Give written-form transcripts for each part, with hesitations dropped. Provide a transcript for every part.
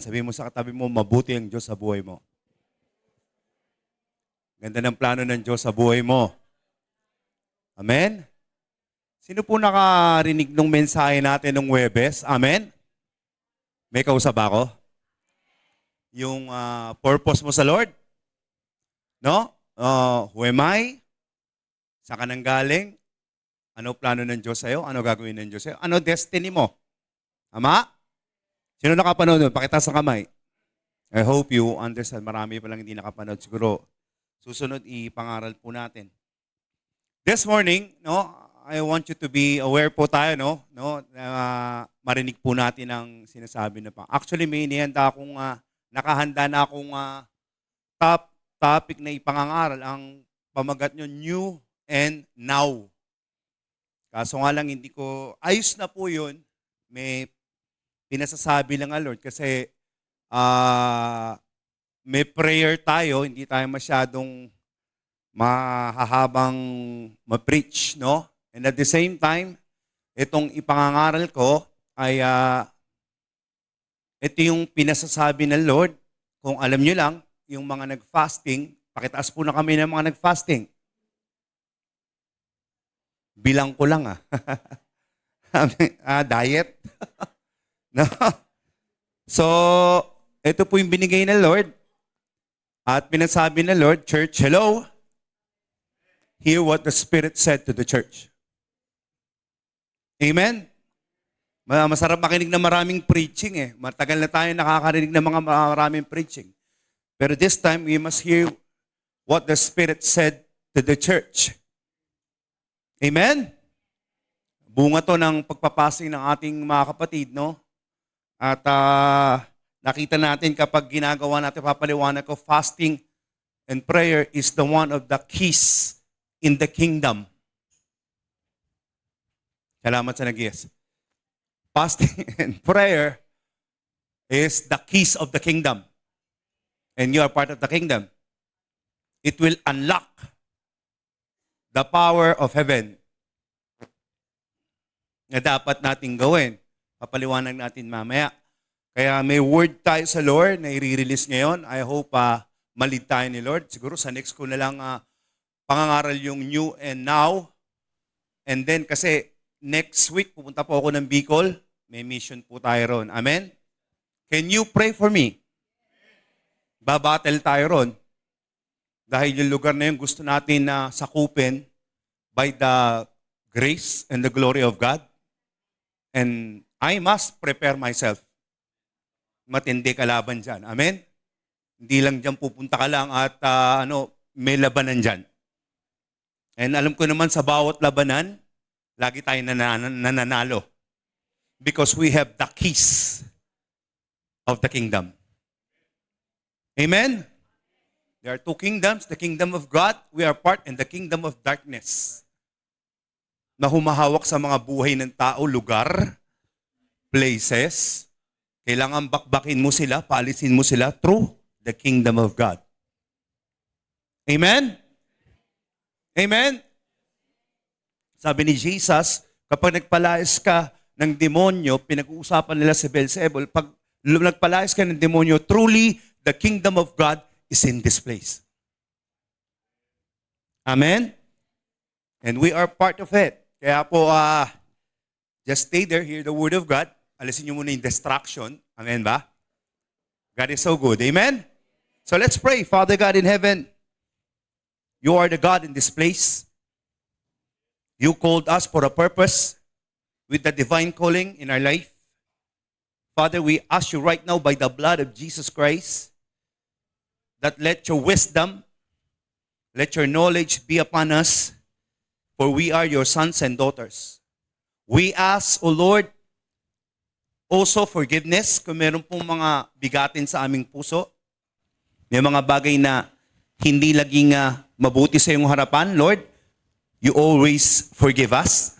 Sabi mo sa katabi mo, mabuti ang Diyos sa buhay mo. Ganda ng plano ng Diyos sa buhay mo. Amen? Sino po nakarinig ng mensahe natin ng Huwebes? Amen? May kausap ba ako? Yung purpose mo sa Lord? No? Who am I? Saan ka nang galing? Ano plano ng Diyos sa'yo? Ano gagawin ng Diyos sa'yo? Ano destiny mo? Tama? Sino nakapanood nun? Pakitaas ng kamay. I hope you understand. Marami pa lang hindi nakapanood. Siguro, susunod ipangaral po natin. This morning, no, I want you to be aware po tayo, no, marinig po natin ang sinasabi na pa. Actually, may inihanda akong, nakahanda na akong top topic na ipangangaral. Ang pamagat nyo, new and now. Kaso nga lang, hindi ko, ayos na po yun. May pinasasabi lang ang Lord kasi may prayer tayo, hindi tayo masyadong mahahabang ma-preach, no? And at the same time, itong ipangangaral ko ay ito yung pinasasabi ng Lord. Kung alam nyo lang, yung mga nag-fasting, pakitaas po na kami ng mga nag-fasting. Bilang ko lang diet. No? So, ito po yung binigay ng Lord. At pinasabi ng Lord, Church, hello. Hear what the Spirit said to the church. Amen? Masarap makinig ng maraming preaching eh. Matagal na tayo nakakarinig ng mga maraming preaching. Pero this time, we must hear what the Spirit said to the church. Amen? Bunga to ng pagpapasing ng ating mga kapatid, no? At nakita natin kapag ginagawa natin, papaliwanag ko, fasting and prayer is the one of the keys in the kingdom. Salamat sa nag-yes. Fasting and prayer is the keys of the kingdom. And you are part of the kingdom. It will unlock the power of heaven na dapat nating gawin. Papaliwanag natin mamaya. Kaya may word tayo sa Lord na i-release ngayon. I hope malid tayo ni Lord. Siguro sa next ko na lang pangangaral yung new and now. And then kasi next week pupunta po ako ng Bicol. May mission po tayo ron. Amen? Can you pray for me? Babattle tayo ron. Dahil yung lugar na yun gusto natin na sakupin by the grace and the glory of God. And I must prepare myself. Matindi kalaban dyan. Amen? Hindi lang dyan pupunta ka lang at may labanan dyan. And alam ko naman sa bawat labanan, lagi tayo nananalo. Because we have the keys of the kingdom. Amen? There are two kingdoms, the kingdom of God, we are part, and the kingdom of darkness. Na humahawak sa mga buhay ng tao, lugar, places. Kailangan bakbakin mo sila, paalisin mo sila through the kingdom of God. Amen? Amen? Sabi ni Jesus, kapag nagpalayas ka ng demonyo, pinag-uusapan nila si Beelzebul, pag nagpalayas ka ng demonyo, truly, the kingdom of God is in this place. Amen? And we are part of it. Kaya po, just stay there, hear the word of God. Alisin nyo muna yung distraction. Amen ba? God is so good. Amen? So let's pray. Father God in heaven, you are the God in this place. You called us for a purpose with the divine calling in our life. Father, we ask you right now by the blood of Jesus Christ that let your wisdom, let your knowledge be upon us, for we are your sons and daughters. We ask, O Lord, also forgiveness kung meron pong mga bigatin sa aming puso. May mga bagay na hindi laging mabuti sa iyong harapan. Lord, you always forgive us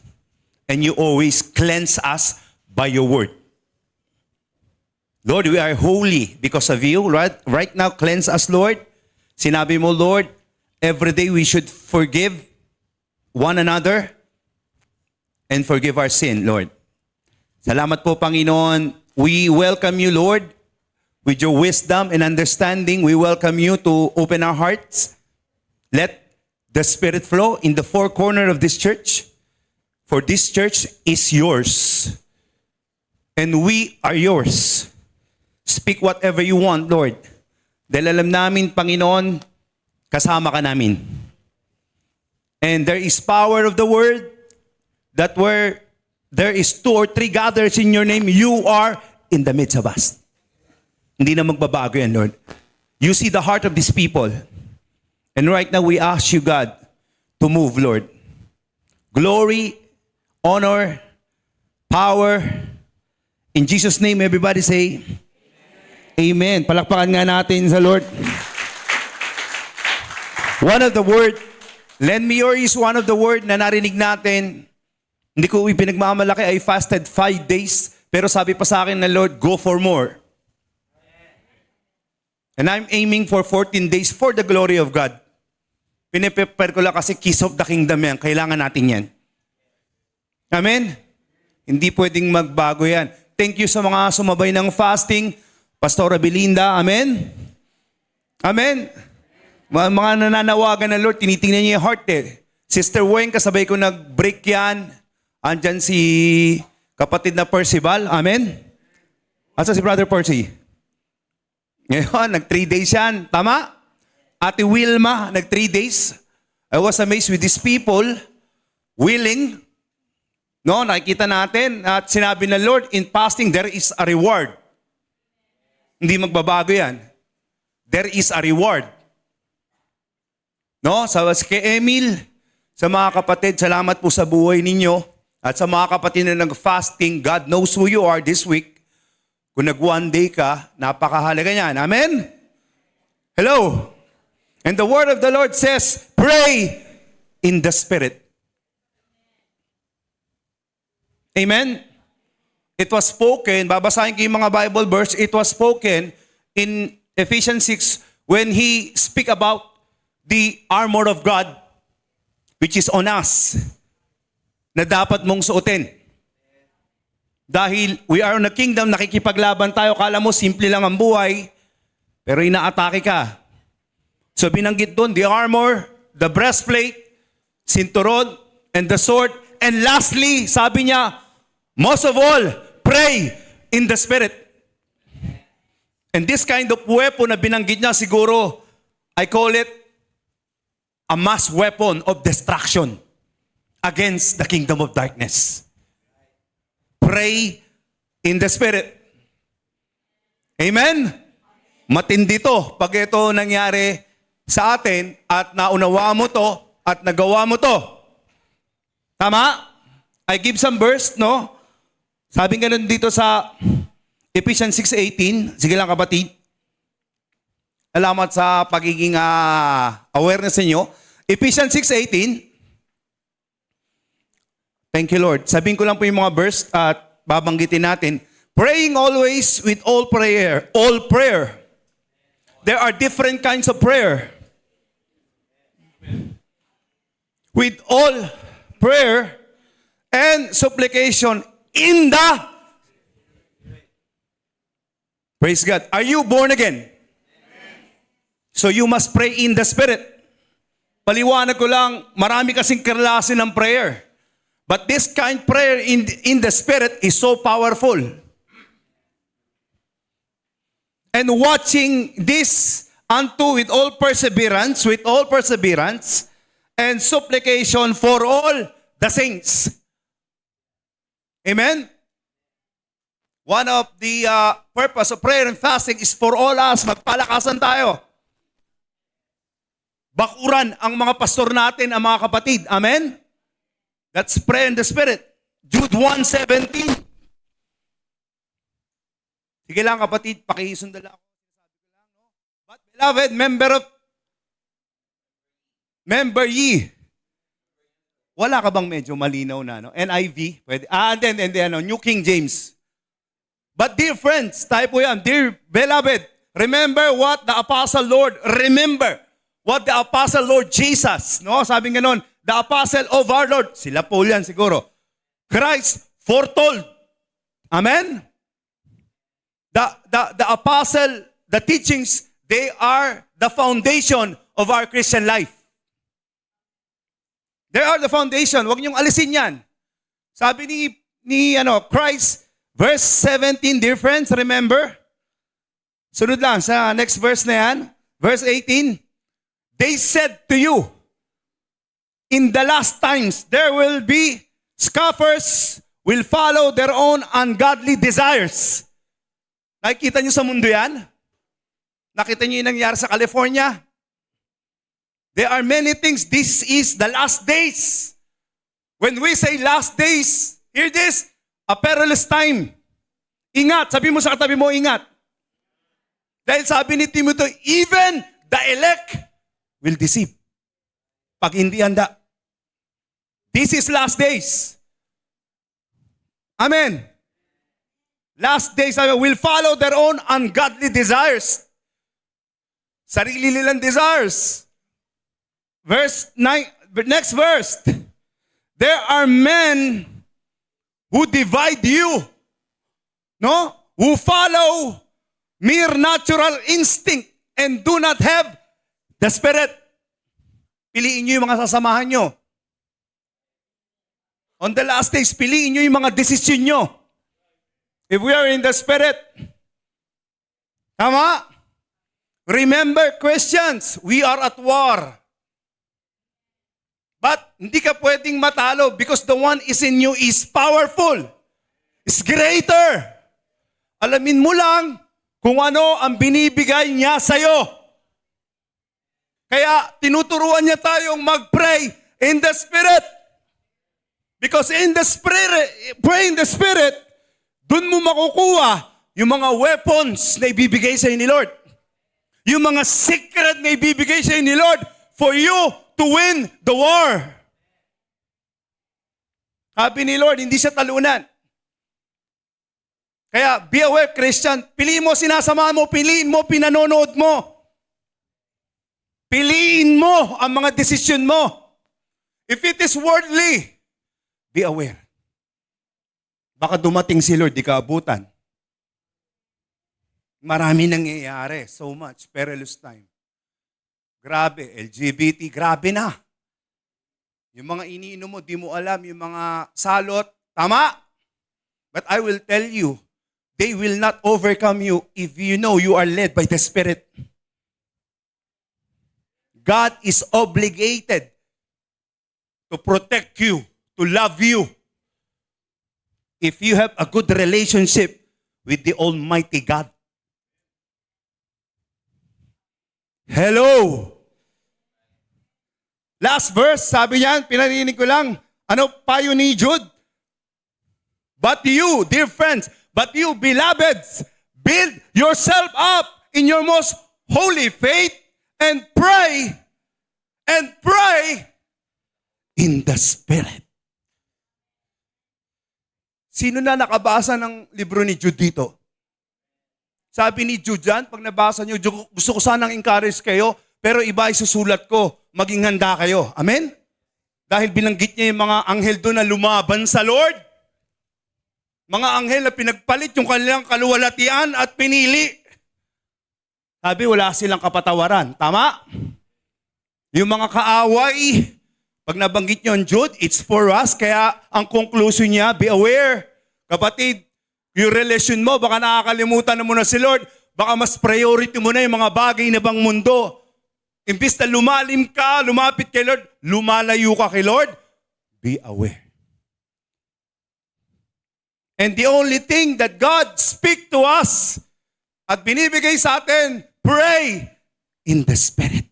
and you always cleanse us by your word. Lord, we are holy because of you. Right now, cleanse us, Lord. Sinabi mo, Lord, every day we should forgive one another and forgive our sin, Lord. Salamat po, Panginoon. We welcome you, Lord. With your wisdom and understanding, we welcome you to open our hearts. Let the Spirit flow in the four corners of this church. For this church is yours. And we are yours. Speak whatever you want, Lord. Dahil alam namin, Panginoon, kasama ka namin. And there is power of the word that where there is 2 or 3 gathers in your name, you are in the midst of us. Hindi na magbabago yan, Lord. You see the heart of these people. And right now, we ask you, God, to move, Lord. Glory, honor, power. In Jesus' name, everybody say, Amen. Palakpakan nga natin sa Lord. One of the word, lend me your ears, one of the word na narinig natin, hindi ko ipinagmamalaki, I fasted 5 days, pero sabi pa sa akin ng Lord, go for more. And I'm aiming for 14 days for the glory of God. Piniprepare ko lang kasi keys of the kingdom yan. Kailangan natin yan. Amen? Hindi pwedeng magbago yan. Thank you sa mga sumabay ng fasting. Pastora Belinda, amen? Amen? Mga nananawagan ng Lord, tinitingnan niya yung heart eh. Sister Weng, kasabay ko nag-break yan. Andyan si kapatid na Percival, amen? Asa si Brother Percy? Ngayon, nag-3 days yan. Tama? Ate Wilma, nag-3 days. I was amazed with these people willing. No, nakikita natin at sinabi ng Lord, in fasting, there is a reward. Hindi magbabago yan. There is a reward. No? Sa kay Emil, sa mga kapatid, salamat po sa buhay ninyo. At sa mga kapatid na nag-fasting, God knows who you are this week. Kung nag-1 day ka, napakahalaga niyan. Amen? Hello? And the word of the Lord says, pray in the Spirit. Amen? It was spoken, babasahin ko yung mga Bible verse, it was spoken in Ephesians 6 when he speak about the armor of God which is on us na dapat mong suotin. Dahil we are in a kingdom, nakikipaglaban tayo, kala mo simple lang ang buhay, pero inaatake ka. So binanggit doon, the armor, the breastplate, sinturon, and the sword, and lastly, sabi niya, most of all, pray in the Spirit. And this kind of weapon na binanggit niya siguro, I call it a mass weapon of destruction against the kingdom of darkness. Pray in the Spirit. Amen? Matindi to pag ito nangyari sa atin at naunawa mo to at nagawa mo to. Tama? I give some verse, no? Sabi nga nun dito sa Ephesians 6:18, sige lang kapatid. Salamat sa pagiging awareness ninyo. Ephesians 6:18. Thank you, Lord. Sabihin ko lang po yung mga verse at babanggitin natin. Praying always with all prayer. All prayer. There are different kinds of prayer. With all prayer and supplication in the... Praise God. Are you born again? So you must pray in the Spirit. Paliwanag ko lang, marami kasing klase ng prayer. But this kind of prayer in the Spirit is so powerful. And watching this unto with all perseverance and supplication for all the saints. Amen? One of the purpose of prayer and fasting is for all us. Magpalakasan tayo. Bakuran ang mga pastor natin, ang mga kapatid. Amen? That's pray in the Spirit. Jude 1:17. Sige lang kapatid, pakisundal ako. But beloved, member ye. Wala ka bang medyo malinaw na, no? NIV? Pwede. And then, New King James. But dear friends, tayo po yan, dear beloved, remember what the Apostle Lord Jesus, no? Sabi nga nun, the Apostle of our Lord, sila po yan siguro, Christ foretold. Amen? the apostle, the teachings, they are the foundation of our Christian life. They are the foundation. Huwag niyong alisin yan. Sabi ni Christ, verse 17, dear friends, remember? Sunod lang sa next verse na yan. Verse 18, they said to you, in the last times, there will be scoffers will follow their own ungodly desires. Nakikita niyo sa mundo yan? Nakita niyo yung nangyari sa California? There are many things. This is the last days. When we say last days, hear this, a perilous time. Ingat, sabi mo sa katabi mo, ingat. Dahil sabi ni Timothy, even the elect will deceive. Pag hindi handa. This is last days. Amen. Last days will follow their own ungodly desires. Sarili nilang desires. Verse 9, next verse. There are men who divide you, no? Who follow mere natural instinct and do not have the Spirit. Piliin nyo yung mga sasamahan nyo. On the last days, piliin nyo yung mga desisyon nyo. If we are in the Spirit. Tama? Remember, Christians, we are at war. But hindi ka pwedeng matalo because the one is in you is powerful. Is greater. Alamin mo lang kung ano ang binibigay niya sa'yo. Kaya tinuturuan niya tayong mag-pray in the Spirit. Because in the Spirit, pray in the Spirit, dun mo makukuha yung mga weapons na ibibigay sa'yo ni Lord. Yung mga secret na ibibigay sa'yo ni Lord for you to win the war. Sabi ni Lord, hindi siya talunan. Kaya be aware, Christian. Piliin mo, sinasamahan mo, piliin mo, pinanonood mo. Piliin mo ang mga desisyon mo. If it is worldly, be aware. Baka dumating si Lord, di ka abutan. Marami nangyayari. So much. Perilous time. Grabe. LGBT, grabe na. Yung mga iniinom mo, di mo alam. Yung mga salot, tama? But I will tell you, they will not overcome you if you know you are led by the Spirit. God is obligated to protect you, to love you. If you have a good relationship with the Almighty God. Hello! Last verse, sabi niyan, pinarinig ko lang. Ano payo ni Jude? But you, dear friends, but you, beloveds, build yourself up in your most holy faith and pray in the Spirit. Sino na nakabasa ng libro ni Jude dito? Sabi ni Jude dyan, pag nabasa nyo, gusto ko sanang encourage kayo, pero iba ay susulat ko, maging handa kayo. Amen? Dahil binanggit niya yung mga anghel doon na lumaban sa Lord. Mga anghel na pinagpalit yung kanilang kaluwalhatian at pinili. Sabi, wala silang kapatawaran. Tama? Yung mga kaaway, pag nabanggit nyo ang Jude, it's for us. Kaya ang conclusion niya, be aware. Kapatid, yung relasyon mo, baka nakakalimutan na mo na si Lord. Baka mas priority mo na yung mga bagay na bang mundo. Imbis na lumalim ka, lumapit kay Lord, lumalayo ka kay Lord, be aware. And the only thing that God speak to us at binibigay sa atin, pray in the Spirit.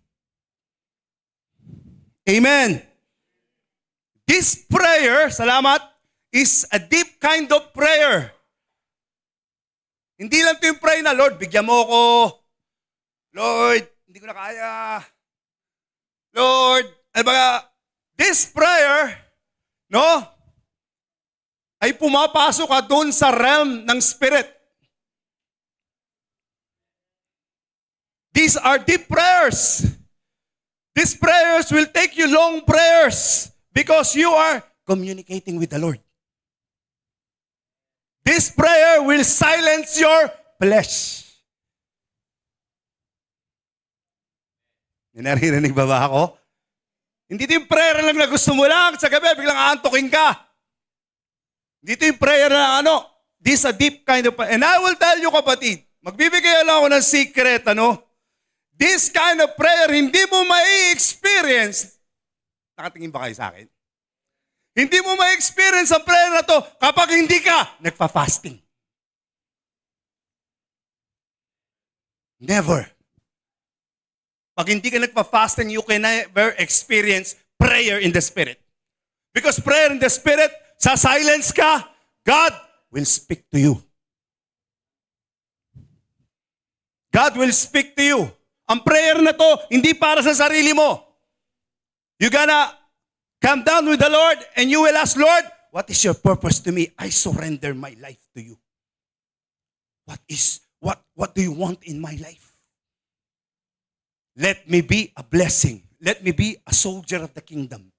Amen. This prayer, salamat, is a deep kind of prayer. Hindi lang ito yung pray na, Lord, bigyan mo ako. Lord, hindi ko na kaya. Lord, this prayer, no, ay pumapasok ka doon sa realm ng Spirit. These are deep prayers. These prayers will take you long prayers because you are communicating with the Lord. This prayer will silence your flesh. Naririnig ba ako? Hindi ito yung prayer lang na gusto mo lang. Sa gabi, biglang aantokin ka. Hindi ito yung prayer na this is a deep kind of prayer. And I will tell you, kapatid, magbibigay lang ako ng secret, This kind of prayer, hindi mo mai-experience. Nakatingin ba kayo sa akin? Hindi mo ma-experience ang prayer na to kapag hindi ka nagpa-fasting. Never. Pag hindi ka nagpa-fasting, you can never experience prayer in the Spirit. Because prayer in the Spirit, sa silence ka, God will speak to you. God will speak to you. Ang prayer na to, hindi para sa sarili mo. You gonna come down with the Lord and you will ask, Lord, what is your purpose to me? I surrender my life to you. What do you want in my life? Let me be a blessing. Let me be a soldier of the kingdom.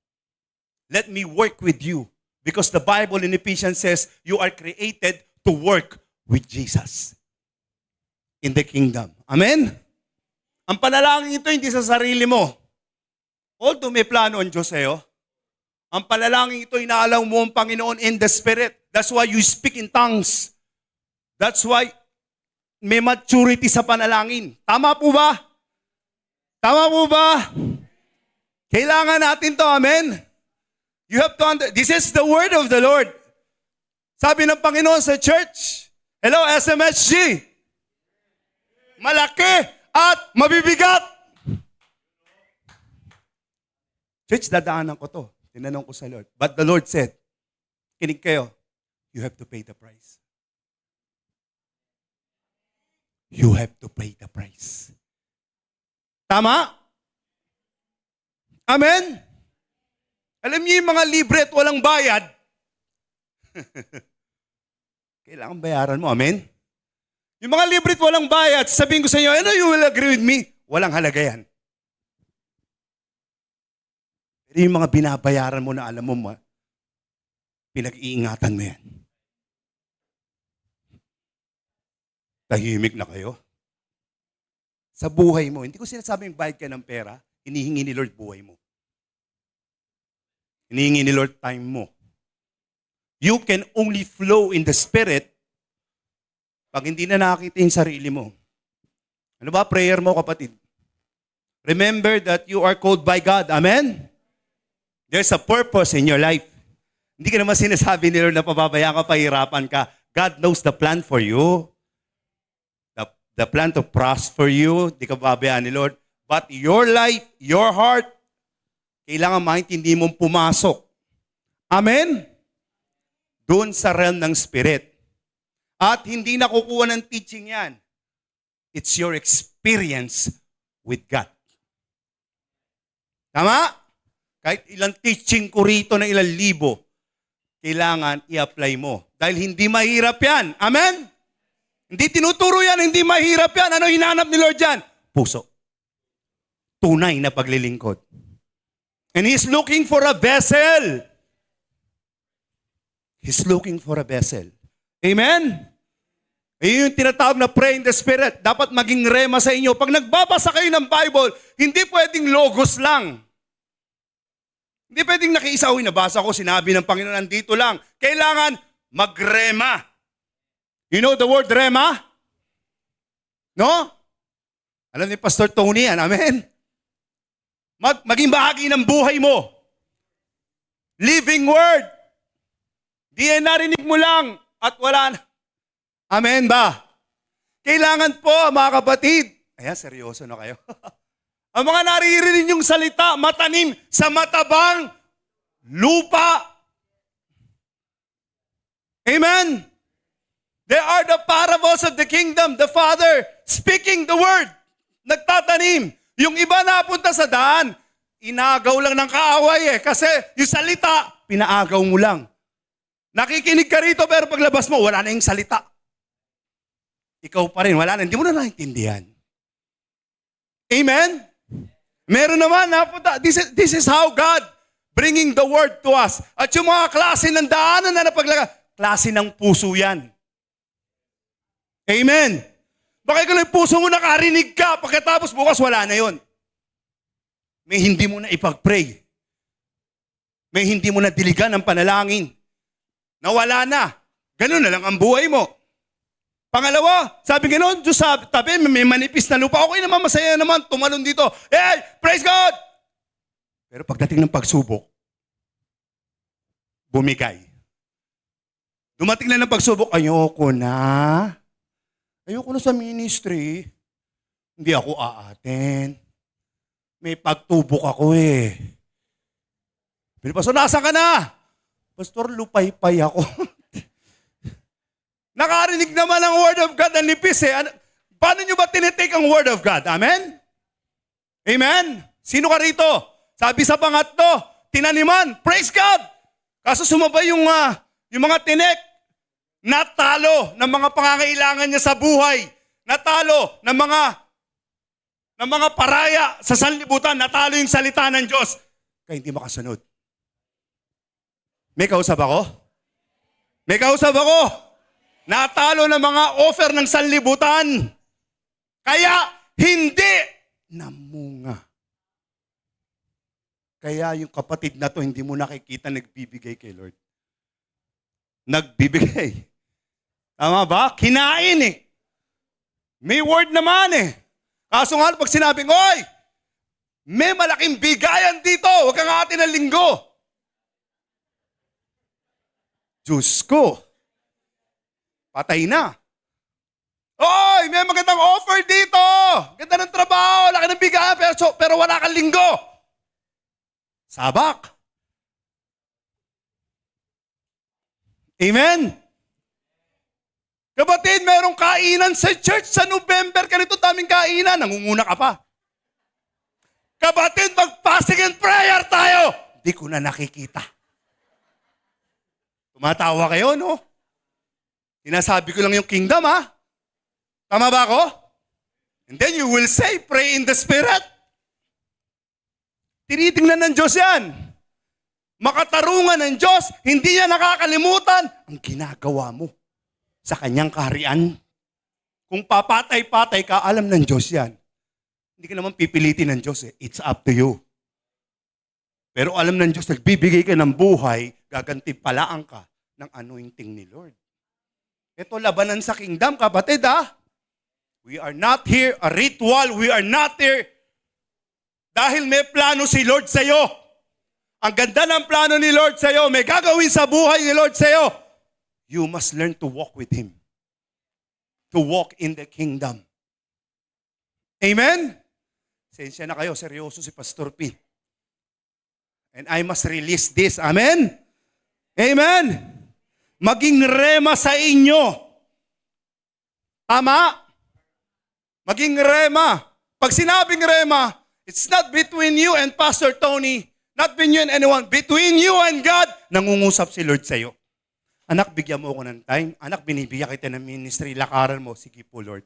Let me work with you. Because the Bible in Ephesians says, you are created to work with Jesus in the kingdom. Amen? Ang panalangin ito, hindi sa sarili mo. Although may plano ang Diyos sa'yo, ang panalangin ito, inaalaw mo ang Panginoon in the Spirit. That's why you speak in tongues. That's why may maturity sa panalangin. Tama po ba? Tama po ba? Kailangan natin to, amen? You have to this is the word of the Lord. Sabi ng Panginoon sa church, hello, SMSG, malaki at mabibigat. Church, dadaanan ko to. Tinanong ko sa Lord. But the Lord said, kinig kayo, you have to pay the price. You have to pay the price. Tama? Amen? Alam niyo yung mga libre at walang bayad, kailangan bayaran mo. Amen? Yung mga libre at walang bayad, sabihin ko sa inyo, you will agree with me, walang halaga yan. Pero yung mga binabayaran mo na alam mo, pinag-iingatan mo yan. Tahimik na kayo. Sa buhay mo, hindi ko sinasabing bayad ka ng pera, hinihingi ni Lord buhay mo. Hinihingi ni Lord time mo. You can only flow in the Spirit pag hindi na nakakita yung sarili mo. Ano ba prayer mo, kapatid? Remember that you are called by God. Amen? There's a purpose in your life. Hindi ka naman sinasabi ni Lord na pababaya ka, pahirapan ka. God knows the plan for you. The plan to prosper you. Di ka babayaan ni Lord. But your life, your heart, kailangan maintindihan mong pumasok. Amen? Doon sa realm ng Spirit. At hindi nakukuha ng teaching yan. It's your experience with God. Tama? Kahit ilang teaching ko rito na ilang libo, kailangan i-apply mo. Dahil hindi mahirap yan. Amen? Hindi tinuturo yan, hindi mahirap yan. Ano hinanap ni Lord yan? Puso. Tunay na paglilingkod. And He's looking for a vessel. He's looking for a vessel. Amen? Yung tinatawag na pray in the Spirit. Dapat maging rema sa inyo. Pag nagbabasa kayo ng Bible, hindi pwedeng logos lang. Hindi pwedeng nakiisa, nabasa ko, sinabi ng Panginoon, nandito lang. Kailangan magrema. You know the word rema? No? Alam ni Pastor Tony yan, amen? Maging bahagi ng buhay mo. Living word. Di yan narinig mo lang at wala na. Amen ba? Kailangan po, mga kapatid. Ayan, seryoso na kayo. Ang mga naririnig yung salita, matanim sa matabang lupa. Amen? They are the parables of the kingdom. The Father speaking the word. Nagtatanim. Yung iba napunta sa daan, inagaw lang ng kaaway Kasi yung salita, pinaagaw mo lang. Nakikinig ka rito pero paglabas mo, wala na yung salita. Ikaw pa rin, wala na. Hindi mo na naintindihan. Amen? Meron naman, napunta. This is how God bringing the word to us. At yung mga klase ng daanan na napaglaga, klase ng puso yan. Amen. Baka ikaw yung puso mo nakarinig ka, pagkatapos bukas wala na yon. May hindi mo na ipag-pray. May hindi mo na diligan ng panalangin. Nawala na. Ganun na lang ang buhay mo. Pangalawa, sabi gano'n, Diyos sabi, tabi, may manipis na lupa. Okay naman, masaya naman, tumalon dito. Hey, praise God! Pero pagdating ng pagsubok, bumigay. Dumating na ng pagsubok, ayoko na sa ministry. Hindi ako aaten. May pagtubok ako eh. Pero Pastor, nasa ka na? Pastor, lupay-pay ako. Nakarinig naman ang Word of God, ang nipis eh. Paano nyo ba tinitake ang Word of God? Amen? Amen? Sino ka rito? Sabi sa pangatlo, tinaniman, praise God! Kaso sumabay yung mga tinik, natalo ng mga pangangailangan niya sa buhay, natalo ng mga paraya sa sanlibutan, natalo yung salita ng Diyos, kaya hindi makasunod. May kausap ako? May kausap ako? Natalo ng mga offer ng sanlibutan, kaya hindi namunga. Kaya yung kapatid na to, hindi mo nakikita nagbibigay kay Lord. Nagbibigay. Tama ba? Kinain eh. May word naman eh. Kaso nga, pag sinabing, oy, may malaking bigayan dito, huwag kang atin ng linggo. Diyos ko, patay na. Oy, may magandang offer dito. Ganda ng trabaho, laki ng bigayan, pero wala kang linggo. Sabak. Amen? Kapatid, mayroong kainan sa church sa November. Ganito daming kainan. Nangunguna ka pa. Kapatid, mag-fasting and prayer tayo. Hindi ko na nakikita. Tumatawa kayo, no? Sinasabi ko lang yung kingdom, ha? Tama ba ako? And then you will say, pray in the Spirit. Tinitingnan ng Diyos yan. Makatarungan ng Diyos, hindi niya nakakalimutan ang ginagawa mo sa kanyang kaharian. Kung papatay-patay ka, alam ng Diyos yan. Hindi ka naman pipilitin ng Diyos eh. It's up to you. Pero alam ng Diyos, nagbibigay ka ng buhay, gagantimpalaan ka ng anointing ni Lord. Ito labanan sa kingdom, kapatid ha. We are not here a ritual. We are not here dahil may plano si Lord sa'yo. Ang ganda ng plano ni Lord sa'yo. May gagawin sa buhay ni Lord sa'yo. You must learn to walk with Him. To walk in the kingdom. Amen? Sensya na kayo, seryoso si Pastor P. And I must release this. Amen? Amen? Maging rema sa inyo. Tama? Maging rema. Pag sinabing rema, it's not between you and Pastor Tony, not between you and anyone, between you and God, nangungusap si Lord sa'yo. Anak, bigyan mo ako ng time. Anak, binibigyan kita ng ministry, lakaran mo. Sige po, Lord.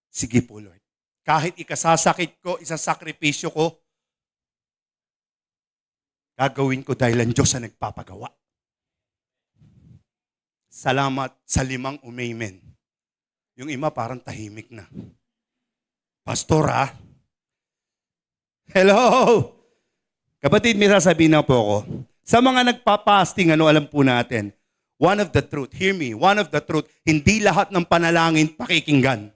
Sige po, Lord. Kahit ikasasakit ko, isasakripisyo ko, gagawin ko dahil ang Diyos ang nagpapagawa. Salamat sa 5 amen. Yung ima parang tahimik na. Pastor, ha? Hello! Kapatid, may sasabihin na po ako. Sa mga nagpapasting, alam po natin, one of the truth, hear me, one of the truth, hindi lahat ng panalangin pakikinggan.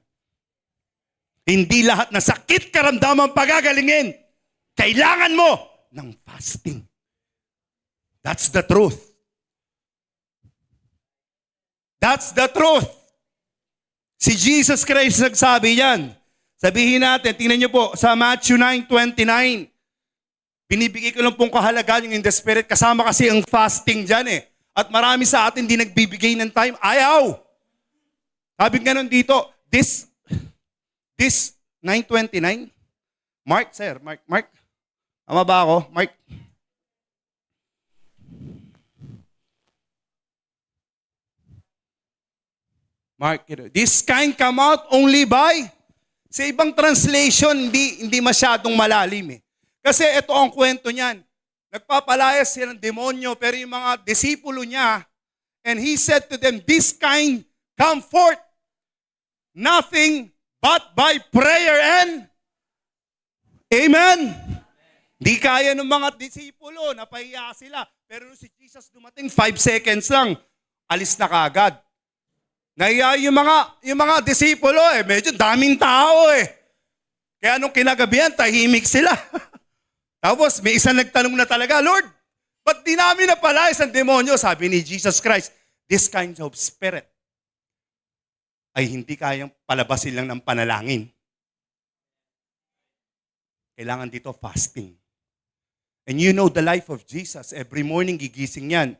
Hindi lahat na sakit karamdaman pagagalingin. Kailangan mo ng fasting. That's the truth. That's the truth. Si Jesus Christ nagsabi yan. Sabihin natin, tingnan niyo po, sa Matthew 9:29, binibigay ko lang pong kahalagaan yung in the Spirit, kasama kasi ang fasting dyan eh. At marami sa atin di nagbibigay ng time. Ayaw! Sabi nga nun dito, this 9:29, Mark, sir, Mark. Tama ba ako? Mark. This kind come out only by, sa ibang translation, hindi masyadong malalim eh. Kasi ito ang kwento niyan. Nagpapalayas siya ng demonyo, pero yung mga disipulo niya, and he said to them, this kind come forth nothing but by prayer and Amen. Di kaya ng mga disipulo, napahiya sila. Pero nung si Jesus dumating, 5 seconds lang, alis na kaagad. Nahiya yung mga disipulo, medyo daming tao Kaya nung kinagabihan, tahimik sila. Tapos may isang nagtanong na talaga, Lord, ba't di namin napalayas ang demonyo? Sabi ni Jesus Christ, this kind of spirit ay hindi kayang palabasin lang ng panalangin. Kailangan dito fasting. And you know the life of Jesus. Every morning gigising yan.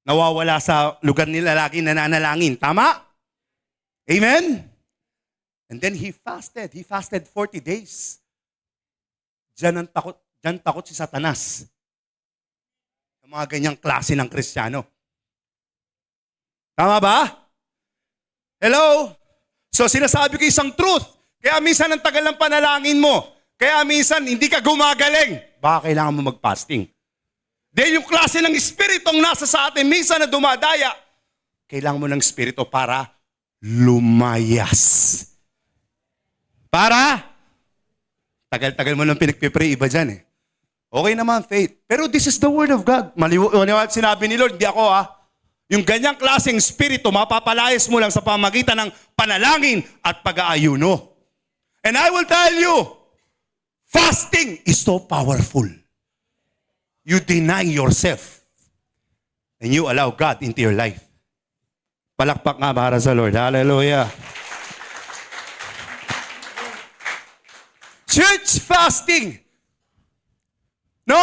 Nawawala sa lugar nila lagi nananalangin. Tama? Amen? And then he fasted. He fasted 40 days. Diyan takot si Satanas. Ang mga ganyang klase ng Kristiyano. Tama ba? Hello? So sinasabi ko isang truth. Kaya minsan ang tagal ng panalangin mo. Kaya minsan hindi ka gumagaling. Baka kailangan mo mag-fasting. Dahil yung klase ng espiritong nasa sa atin minsan na dumadaya, kailangan mo ng espiritu para lumayas. Para? Tagal-tagal mo lang pinagpipray, iba dyan Okay naman, faith. Pero this is the word of God. Maliwanag sinabi ni Lord, di ako Yung ganyang klaseng espiritu, mapapalayas mo lang sa pamagitan ng panalangin at pag-aayuno. And I will tell you, fasting is so powerful. You deny yourself. And you allow God into your life. Palakpak nga para sa Lord. Hallelujah. Church fasting. No?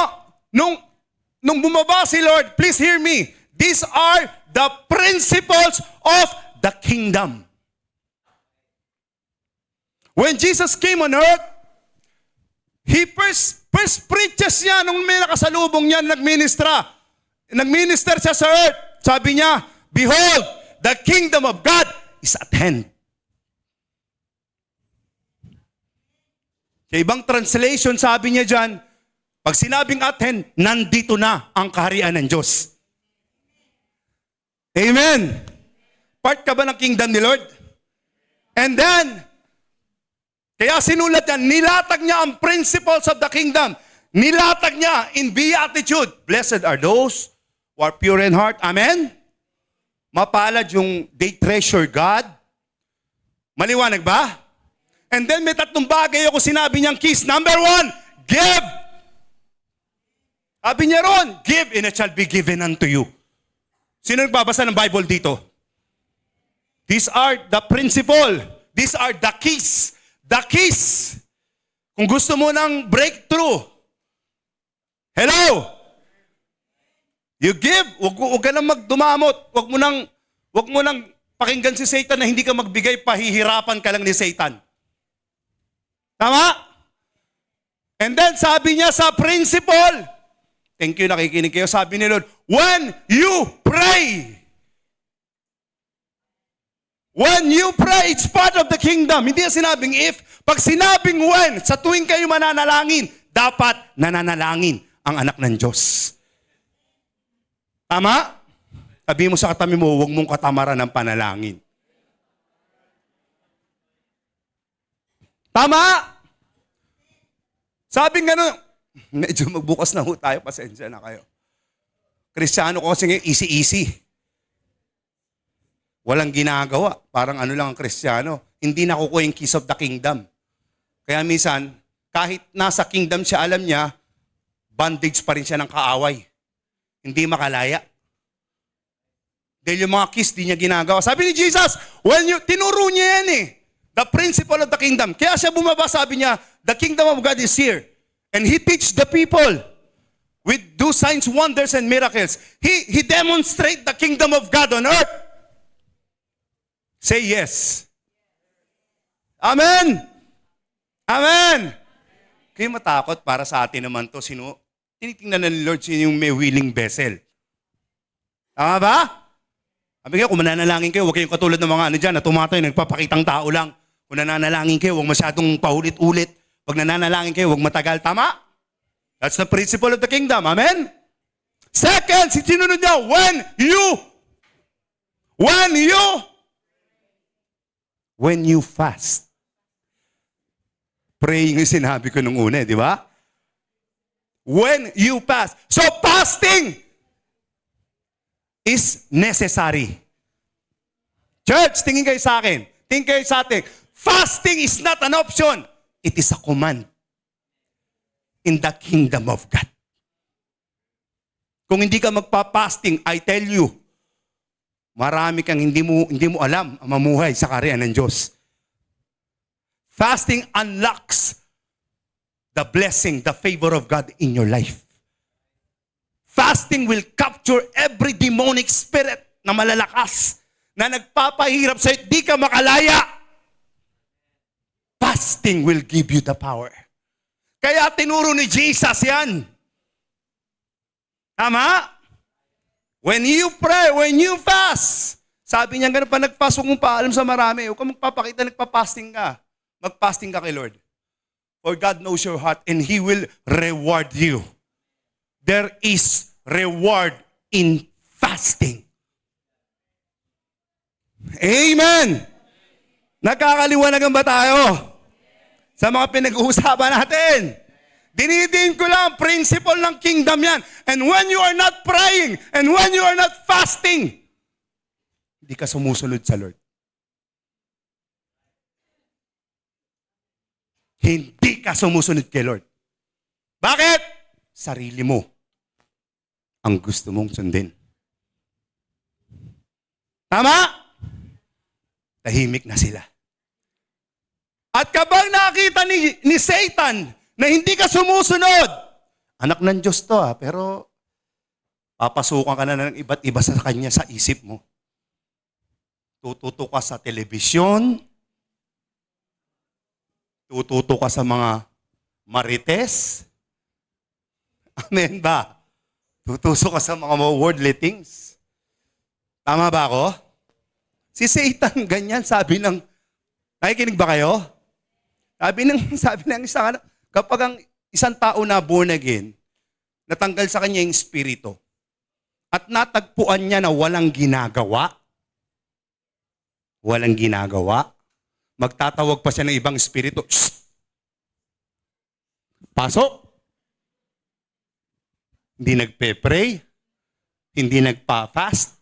Nung bumaba si Lord, please hear me. These are the principles of the kingdom. When Jesus came on earth, He first preaches niya nung may nakasalubong niya nagministra. Nagminister siya sa earth. Sabi niya, behold, the kingdom of God is at hand. Sa ibang translation, sabi niya dyan, pag sinabing at hand, nandito na ang kaharian ng Diyos. Amen. Part ka ba ng kingdom ni Lord? And then, kaya sinulat niya, nilatag niya ang principles of the kingdom. Nilatag niya in beatitude. Blessed are those who are pure in heart. Amen? Mapalad yung they treasure God. Maliwanag ba? And then may tatlong bagay ako sinabi niyang keys. Number 1, give. Sabi niya ron, give and it shall be given unto you. Sino nagbabasa ng Bible dito? These are the principle. These are the keys. The keys. Kung gusto mo ng breakthrough. Hello? You give. Huwag ka nang magdumamot. Huwag mo nang pakinggan si Satan na hindi ka magbigay, pahihirapan ka lang ni Satan. Tama? And then sabi niya sa principle, thank you, nakikinig kayo, sabi ni Lord, when you pray, it's part of the kingdom. Hindi na sinabing if. Pag sinabing when, sa tuwing kayo mananalangin, dapat nananalangin ang anak ng Diyos. Tama? Sabi mo sa katabi mo, huwag mong katamaran ng panalangin. Tama? Sabi nga medyo magbukas na ho tayo, pasensya na kayo. Kristiyano ko kasi easy-easy. Walang ginagawa. Parang ano lang ang Kristiyano. Hindi nakukuha yung keys of the kingdom. Kaya minsan, kahit nasa kingdom siya, alam niya, bondage pa rin siya ng kaaway. Hindi makalaya. Dahil yung mga keys, di niya ginagawa. Sabi ni Jesus, tinuro niya yan the principle of the kingdom. Kaya siya bumaba, sabi niya, the kingdom of God is here. And He teach the people with do signs, wonders, and miracles. He demonstrate the kingdom of God on earth. Say yes. Amen. Amen. Kayo matakot para sa atin naman to. Tinitingnan na ni Lord sino yung may willing vessel. Tama ba? Sabi kayo, kung mananalangin kayo, huwag kayong katulad ng mga na tumatay, nagpapakitang tao lang. Kung nananalangin kayo, huwag masyadong paulit-ulit. Pag nananalangin kayo, huwag matagal. Tama? That's the principle of the kingdom. Amen? Second, sinunod niya, when you When you fast. Praying yung sinabi ko nung una, di ba? When you fast. So fasting is necessary. Church, tingin kayo sa akin. Tingin kayo sa atin. Fasting is not an option. It is a command in the kingdom of God. Kung hindi ka magpa-fasting, I tell you, marami kang hindi mo alam ang mamuhay sa kaharian ng Diyos. Fasting unlocks the blessing, the favor of God in your life. Fasting will capture every demonic spirit na malalakas na nagpapahirap sa'yo, di ka makalaya. Fasting will give you the power. Kaya tinuro ni Jesus yan. Tama? When you pray, when you fast, sabi niya ganun pa nag-fast, huwag mong paalam sa marami. Huwag kang magpapakita, nagpa-fasting ka. Mag-fasting ka kay Lord. For God knows your heart and He will reward you. There is reward in fasting. Amen! Nagkakaliwanagan ba tayo? Sa mga pinag-uusapan natin. Dinidiin ko lang, principle ng kingdom yan. And when you are not praying, and when you are not fasting, hindi ka sumusunod sa Lord. Hindi ka sumusunod kay Lord. Bakit? Sarili mo ang gusto mong sundin. Tama? Tahimik na sila. At kapag nakita ni Satan na hindi ka sumusunod, anak ng Diyos to pero papasukan ka na ng iba't iba sa kanya sa isip mo. Tututo ka sa telebisyon, tututo ka sa mga marites. Amen ba? Tutuso ka sa mga worldly things. Tama ba ako? Si Satan, ganyan, sabi ng, nakikinig ba kayo? Sabi ng isang, kapag ang isang tao na born again, natanggal sa kanya yung espiritu, at natagpuan niya na walang ginagawa, magtatawag pa siya ng ibang espiritu, shh! Pasok! Hindi nagpe-pray, hindi nagpa-fast.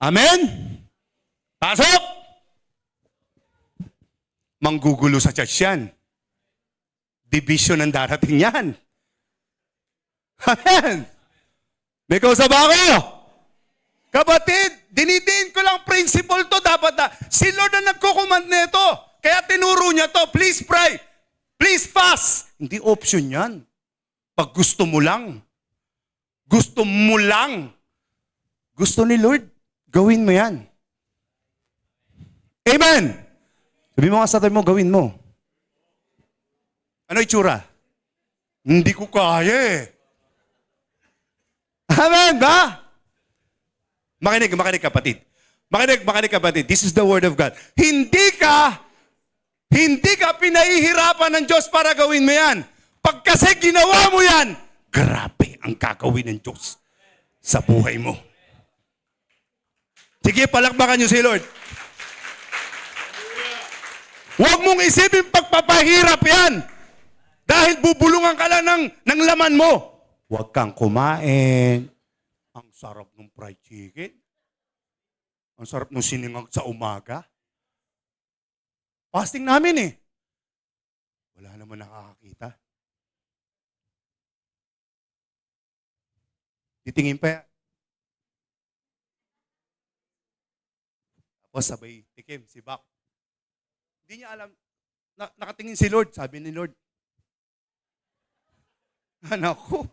Amen? Pasok! Manggugulo sa church yan. Division ang darating yan. Amen? May kausap ako? Kapatid, dinidiin ko lang principle to. Dapat na, si Lord na nagkukumand nito. Kaya tinuro niya to, please pray. Please fast. Hindi option yan. Pag gusto mo lang. Gusto mo lang. Gusto ni Lord, gawin mo yan. Amen. Sabi mo nga sa tabi mo, gawin mo. Ano itsura? Hindi ko kaya eh. Amen ba? Makinig kapatid. Makinig kapatid. This is the word of God. Hindi ka pinahihirapan ng Diyos para gawin mo yan. Pag kasi ginawa mo yan, grabe ang gagawin ng Diyos sa buhay mo. Sige, palakpakan niyo si Lord. Huwag mong isipin pagpapahirap yan. Dahil bubulungan ka lang ng laman mo. Huwag kang kumain. Ang sarap ng fried chicken. Ang sarap ng siningag sa umaga. Fasting namin eh. Wala naman nakakakita. Titingin pa yan. Tapos sabay tikim, si Bak. Hindi niya alam, nakatingin si Lord. Sabi ni Lord, anak ko,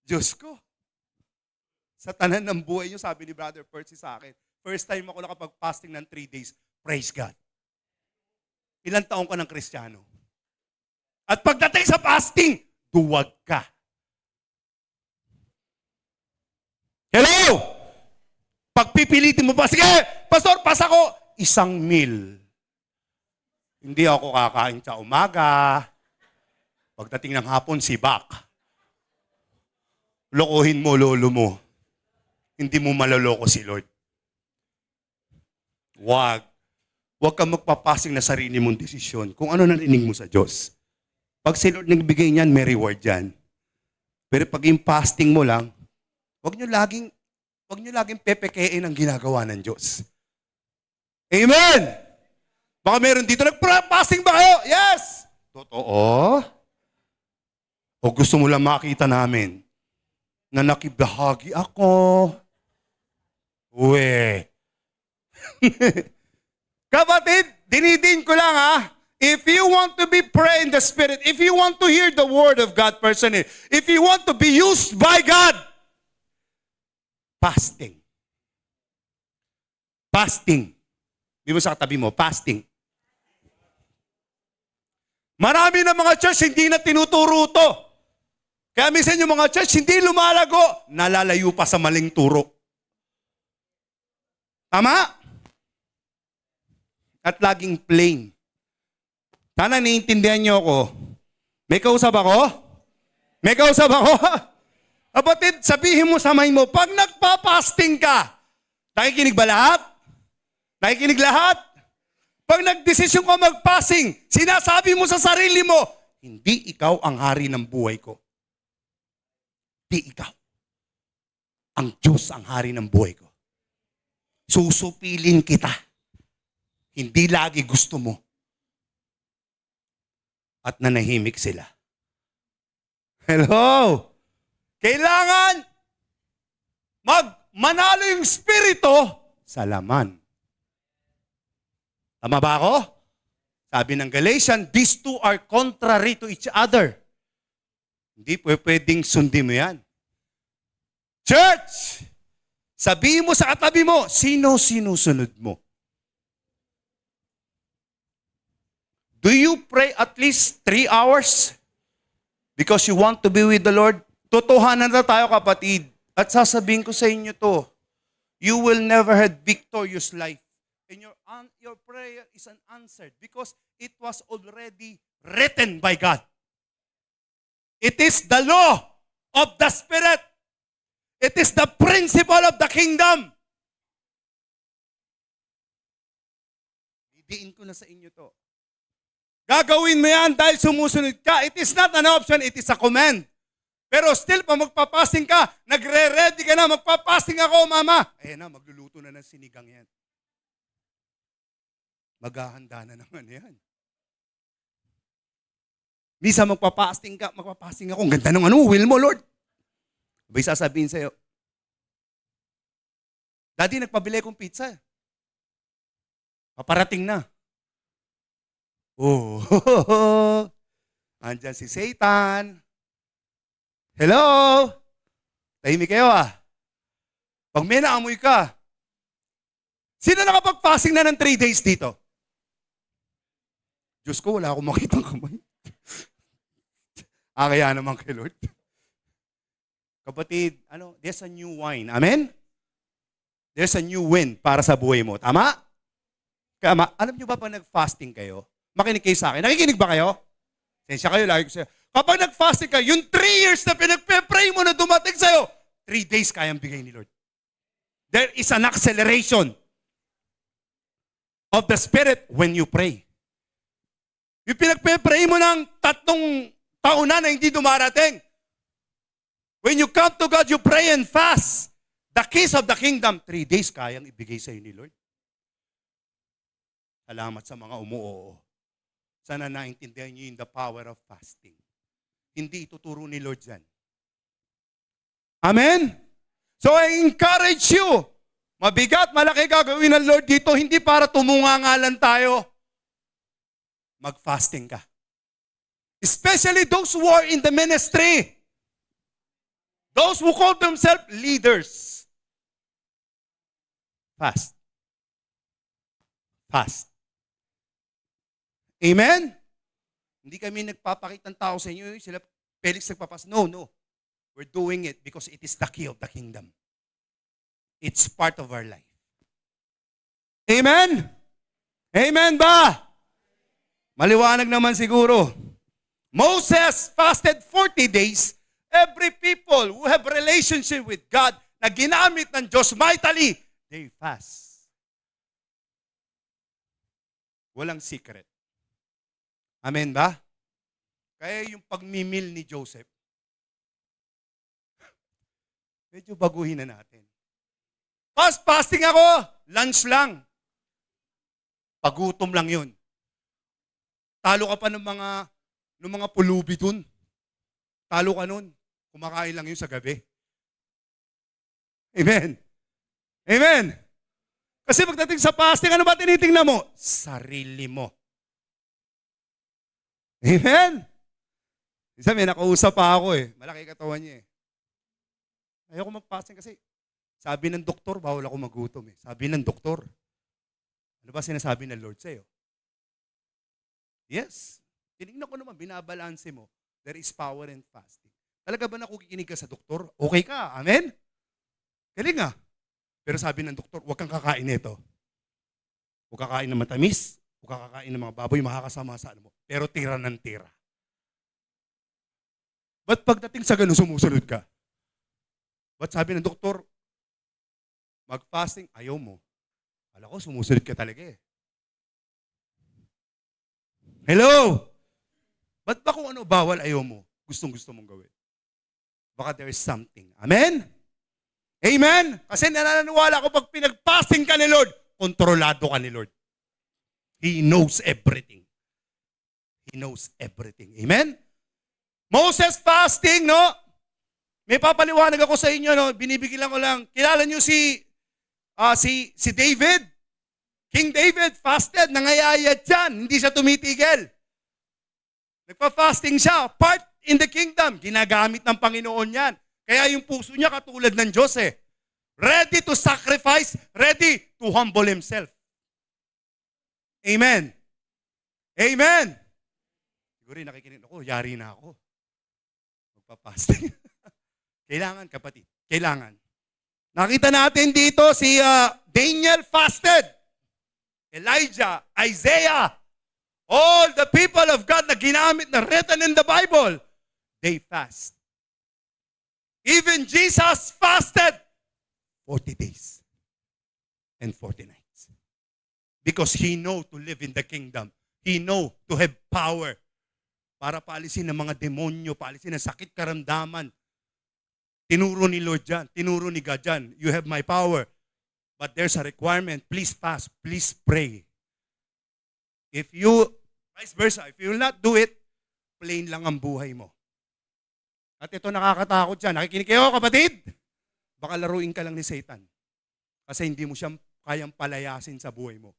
Diyos ko, sa tanan ng buhay niyo, sabi ni Brother Percy sa akin, first time ako nakapag-fasting ng 3 days, praise God. Ilang taong ka ng Kristiyano? At pagdating sa fasting, duwag ka. Hello? Pagpipilitin mo pa, sige, Pastor, pas ako, 1 meal. Hindi ako kakain sa umaga. Pagdating ng hapon, sibak. Lokohin mo, lolo mo. Hindi mo maloloko si Lord. Wag. Huwag kang magpapasing na sarili mong desisyon kung ano narinig mo sa Diyos. Pag si Lord nagbigay niyan, may reward yan. Pero pag yung fasting mo lang, huwag nyo laging pepekein ang ginagawa ng Diyos. Amen! Baka meron dito, nag-fasting ba kayo? Yes! Totoo? O gusto mo lang makita namin na nakibahagi ako? Uwe. Kapatid, dinidin ko lang ha. If you want to be pray in the Spirit, if you want to hear the Word of God personally, if you want to be used by God, fasting. Fasting. Di mo sa katabi mo, fasting. Marami na mga church hindi na tinuturo to. Kaya minsan yung mga church hindi lumalago, nalalayo pa sa maling turo. Tama? At laging plain. Sana naiintindihan niyo ako. May kausap ako? May kausap ako? Kapatid, sabihin mo sa mind mo, pag nagpa-fasting ka, nakikinig ba lahat? Nakikinig lahat? Pag nagdesisyon ka mag-fasting, sinasabi mo sa sarili mo, hindi ikaw ang hari ng buhay ko. Hindi ikaw. Ang Diyos ang hari ng buhay ko. Susupilin kita. Hindi lagi gusto mo. At nanahimik sila. Hello? Kailangan manalo yung spirito sa laman. Tama ba ako? Sabi ng Galatians, these two are contrary to each other. Hindi pwedeng sundin mo yan. Church! Sabihin mo sa katabi mo, sino sinusunod mo? Do you pray at least 3 hours? Because you want to be with the Lord? Totohanan na tayo kapatid. At sasabihin ko sa inyo to, you will never have victorious life. And your prayer is unanswered because it was already written by God. It is the law of the Spirit. It is the principle of the kingdom. Didiin ko na sa inyo to. Gagawin mo yan dahil sumusunod ka. It is not an option, it is a command. Pero still, pa magpapasting ka, nagre-ready ka na, magpapasting ako, mama. Ayan na, magluluto na ng sinigang yan. Maghahanda na naman yan. Misa magpapasting ka, magpapasting ako. Ang ganda ng will mo, Lord. Abay sasabihin sa'yo, Daddy, nagpabili kong pizza. Paparating na. Oh, andyan si Satan. Hello? Tahimik kayo Pag may naamoy ka, sino nakapag-fasting na ng 3 days dito? Diyos ko, wala akong makitang kamay. Kaya naman kay Lord. Kapatid, there's a new wine. Amen? There's a new wind para sa buhay mo. Tama? Kaya, alam nyo ba pag nag-fasting kayo, makinig kayo sa akin. Nakikinig ba kayo? Sensya kayo, lagi ko sa'yo. Kapag nag-fasting ka, yung 3 years na pinagpe-pray mo na dumating sa'yo, 3 days kayang bigay ni Lord. There is an acceleration of the Spirit when you pray. Yung pinagpe-pray mo ng 3 taon na hindi dumarating. When you come to God, you pray and fast. The keys of the kingdom, 3 days kayang ibigay sa'yo ni Lord. Salamat sa mga umuoo. Sana naintindihan niyo yung the power of fasting. Hindi ituturo ni Lord yan. Amen? So I encourage you, mabigat, malaki gagawin ng Lord dito, hindi para tumungangalan tayo. Mag-fasting ka. Especially those who are in the ministry. Those who call themselves leaders. Fast. Fast. Amen? Hindi kami nagpapakita ng tao sa inyo. Sila, Felix nagpapas. No. We're doing it because it is the key of the kingdom. It's part of our life. Amen? Amen ba? Maliwanag naman siguro. Moses fasted 40 days. Every people who have relationship with God na ginamit ng Diyos mightily, they fast. Walang secret. Amen ba? Kaya yung pagmimil ni Joseph, medyo baguhin na natin. Fasting ako, lunch lang. Pagutom lang yun. Talo ka pa ng mga pulubi dun. Talo ka nun. Kumakain lang yun sa gabi. Amen. Amen. Kasi pagdating sa fasting, ano ba tinitingnan mo? Sarili mo. Amen. Isa may nakausap pa ako Malaki katawan niya Ayoko mag-fasting kasi sabi ng doktor, bawal ako magutom Sabi ng doktor. Ano ba sinasabi ng Lord sa'yo? Yes. Tinignan ko naman, binabalanse mo. There is power in fasting. Talaga ba nakukikinig ka sa doktor? Okay ka. Amen? Galing Pero sabi ng doktor, huwag kang kakain nito. Huwag kakain ng matamis. Huwag kakain ng mga baboy, makakasama sa ano mo. Pero tira ng tira. Ba't pagdating sa ganun, sumusunod ka? Ba't sabi ng doktor, mag-fasting, ayaw mo. Kala ko, sumusunod ka talaga Hello? Ba't ba kung ano bawal, ayaw mo? Gustong-gusto mong gawin. Baka there is something. Amen? Amen? Kasi nananiwala ko pag pinag-fasting ka ni Lord, kontrolado ka ni Lord. He knows everything. He knows everything. Amen? Moses fasting, no? May papaliwanag ako sa inyo, no? Binibigyan ko lang. Kilala niyo si David? King David fasted, nangayayat yan. Hindi siya tumitigil. Nagpa-fasting siya. Part in the kingdom. Ginagamit ng Panginoon yan. Kaya yung puso niya katulad ng Diyos Ready to sacrifice, ready to humble himself. Amen. Amen. Siguro nakikinig ako, yari na ako. Magpa-fasting. Kailangan, kapatid. Kailangan. Nakita natin dito si Daniel fasted. Elijah, Isaiah, all the people of God na ginamit na written in the Bible, they fast. Even Jesus fasted 40 days and 40 nights. Because he know to live in the kingdom. He know to have power para paalisin ng mga demonyo, paalisin ng sakit karamdaman. Tinuro ni Lord dyan, tinuro ni God dyan, you have my power. But there's a requirement, please fast, please pray. If you, vice versa, if you will not do it, plain lang ang buhay mo. At ito nakakatakot dyan. Nakikinig kayo, kapatid? Baka laruin ka lang ni Satan. Kasi hindi mo siya kayang palayasin sa buhay mo.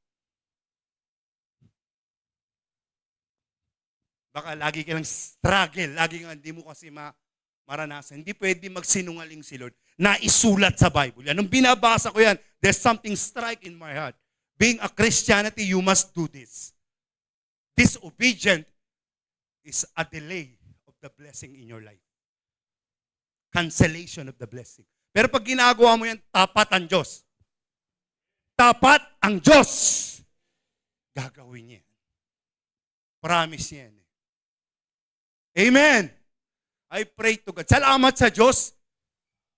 Baka lagi ka lang struggle, lagi ka hindi mo kasi maranasan. Hindi pwede magsinungaling si Lord na isulat sa Bible. Yan, nung binabasa ko yan, there's something strike in my heart. Being a Christianity, you must do this. Disobedient is a delay of the blessing in your life. Cancellation of the blessing. Pero pag ginagawa mo yan, tapat ang Diyos. Tapat ang Diyos. Gagawin niya. Promise niya yan. Amen. I pray to God. Salamat sa Diyos.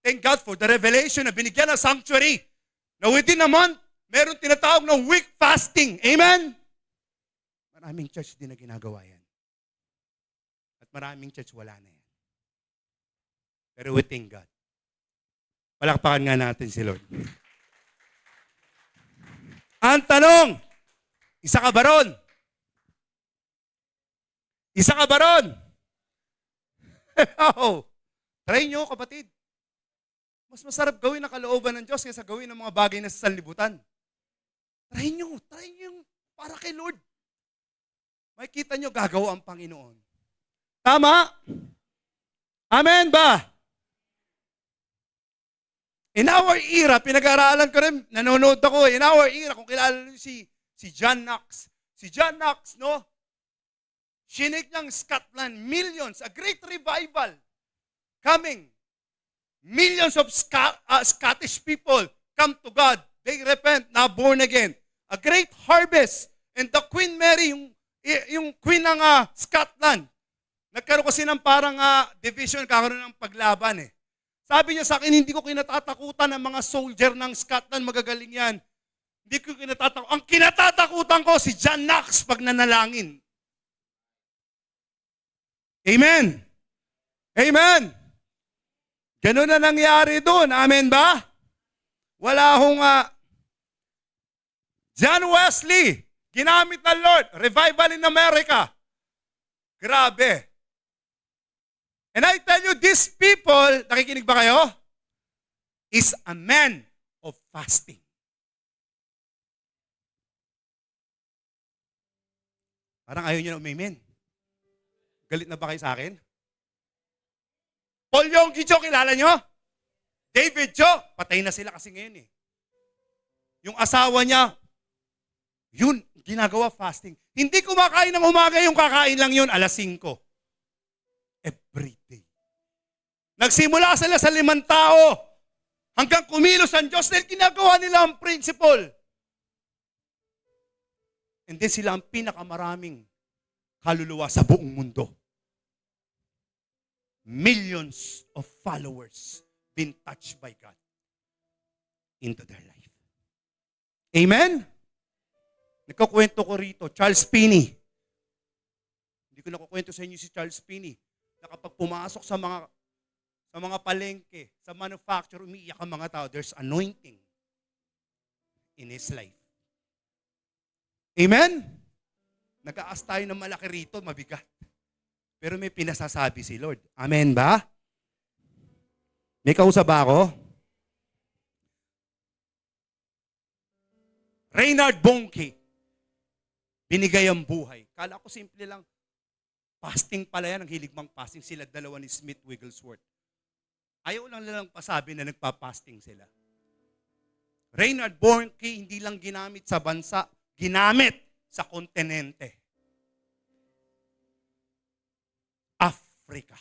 Thank God for the revelation na binigyan ng sanctuary. Na within a month, meron tinatawag ng week fasting. Amen? Maraming church din na ginagawa yan. At maraming church wala na yan. Pero we thank God. Palakpakan nga natin si Lord. Ang tanong, isa ka ba ron? Isa ka ba ron? Oh, try nyo, kapatid. Mas masarap gawin ang kalooban ng Diyos kaysa gawin ang mga bagay na sa sanlibutan. Try nyo para kay Lord. Makikita nyo, gagawa ang Panginoon. Tama? Amen ba? In our era, pinag-aaralan ko rin, nanonood ako, in our era, kung kilala nyo si John Knox. Si John Knox, no? Shinik ng Scotland, millions, a great revival coming. Millions of Scottish people come to God. They repent, now born again. A great harvest. And the Queen Mary, yung Queen ng Scotland, nagkaroon kasi ng parang division, kakaroon ng paglaban Sabi niya sa akin, hindi ko kinatatakutan ng mga soldier ng Scotland, magagaling yan. Hindi ko kinatatakot. Ang kinatatakutan ko si John Knox pag nanalangin. Amen. Amen. Ganun na nangyari doon. Amen ba? Wala akong John Wesley, ginamit ng Lord. Revival in America. Grabe. And I tell you, these people, nakikinig ba kayo? Is a man of fasting. Parang ayaw niyo na umimin. Galit na ba kayo sa akin? Paul Yonggi Cho, kilala nyo? David Cho, patay na sila kasi ngayon eh. Yung asawa niya, yun, ginagawa fasting. Hindi kumakain ng umaga, yung kakain lang yun, 5:00. Every day. Nagsimula sila sa 5 tao hanggang kumilos ang Diyos dahil ginagawa nila ang principle. And then sila ang pinakamaraming kaluluwa sa buong mundo. Millions of followers been touched by God into their life. Amen? Nagkakwento ko rito, Charles Finney. Hindi ko nakukwento sa inyo si Charles Finney. Na kapag pumasok sa mga palengke, sa manufacture, umiiyak ang mga tao. There's anointing in his life. Amen? Nag-aas tayo ng malaki rito, mabigat. Pero may pinasasabi si Lord. Amen ba? May kausap ba ako? Reinhard Bonnke. Binigay ang buhay. Kala ko simple lang. Fasting pala yan, ang hilig mang fasting. Sila dalawa ni Smith Wigglesworth. Ayaw lang nilang pasabi na nagpa-fasting sila. Reinhard Bonnke hindi lang ginamit sa bansa, ginamit sa kontinente. Africa.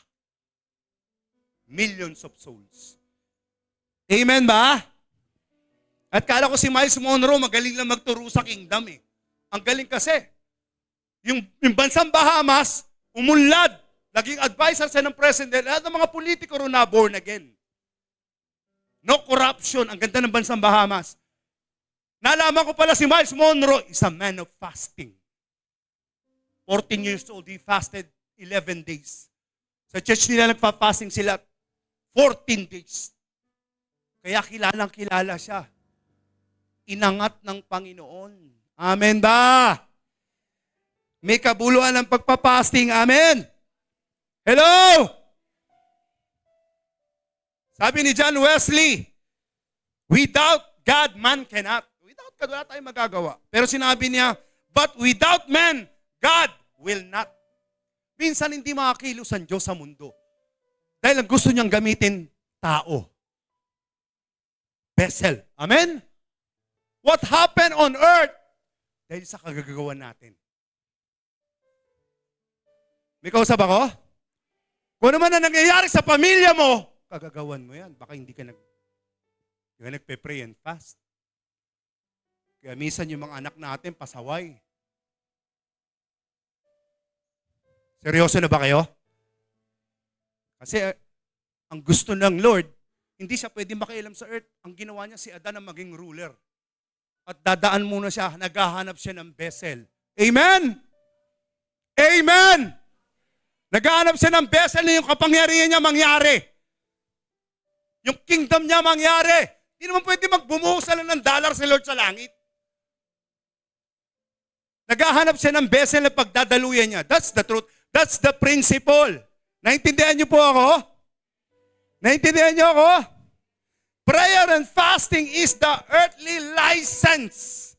Millions of souls. Amen ba? At kala ko si Miles Monroe magaling lang magturo sa kingdom eh. Ang galing kasi. Yung bansang Bahamas, umunlad. Naging advisor siya ng president. Lahat ng mga politiko rin na born again. No corruption. Ang ganda ng bansang Bahamas. Nalaman ko pala si Miles Monroe is a man of fasting. 14 years old, he fasted 11 days. Sa church nila nagpa-fasting sila 14 days. Kaya kilala siya. Inangat ng Panginoon. Amen ba? May kabuluhan ng pagpapasting. Amen? Hello? Sabi ni John Wesley, without God, man cannot. Without God, wala tayong magagawa. Pero sinabi niya, but without man, God will not. Minsan hindi makakilos ang Diyos sa mundo. Dahil ang gusto niyang gamitin, tao. Vessel. Amen? What happened on earth? Dahil sa kagagawan natin. May kausap ako? Kung naman na nangyayari sa pamilya mo, kagagawan mo yan. Baka hindi ka nagpe-pray and fast. Kaya minsan yung mga anak natin, pasaway. Seryoso na ba kayo? Kasi ang gusto ng Lord, hindi siya pwede makialam sa earth. Ang ginawa niya si Adan ang maging ruler. At dadaan muna siya, naghahanap siya ng vessel. Amen? Amen! Naghahanap siya ng vessel na yung kapangyarihan niya mangyari. Yung kingdom niya mangyari. Hindi naman pwede magbumuhos ng dollar si Lord sa langit. Naghahanap siya ng vessel na pagdadaluyan niya. That's the truth. That's the principle. Naintindihan niyo po ako? Naintindihan niyo ako? Prayer and fasting is the earthly license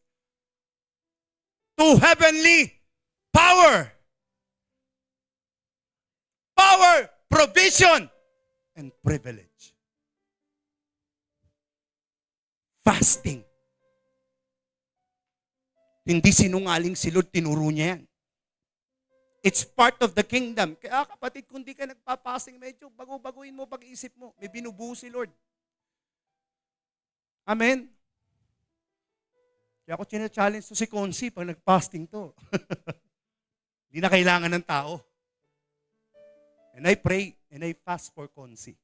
to heavenly power. Power, provision, and privilege. Fasting. Hindi sinungaling si Lord, tinuro niya yan. It's part of the kingdom. Kaya kapatid, kung di ka nagpapasing, medyo bago-baguin mo pag-iisip mo. May binubuo si Lord. Amen? Kaya ako challenge to si Consi pag nag-fasting to. Hindi na kailangan ng tao. And I pray and I fast for Consi.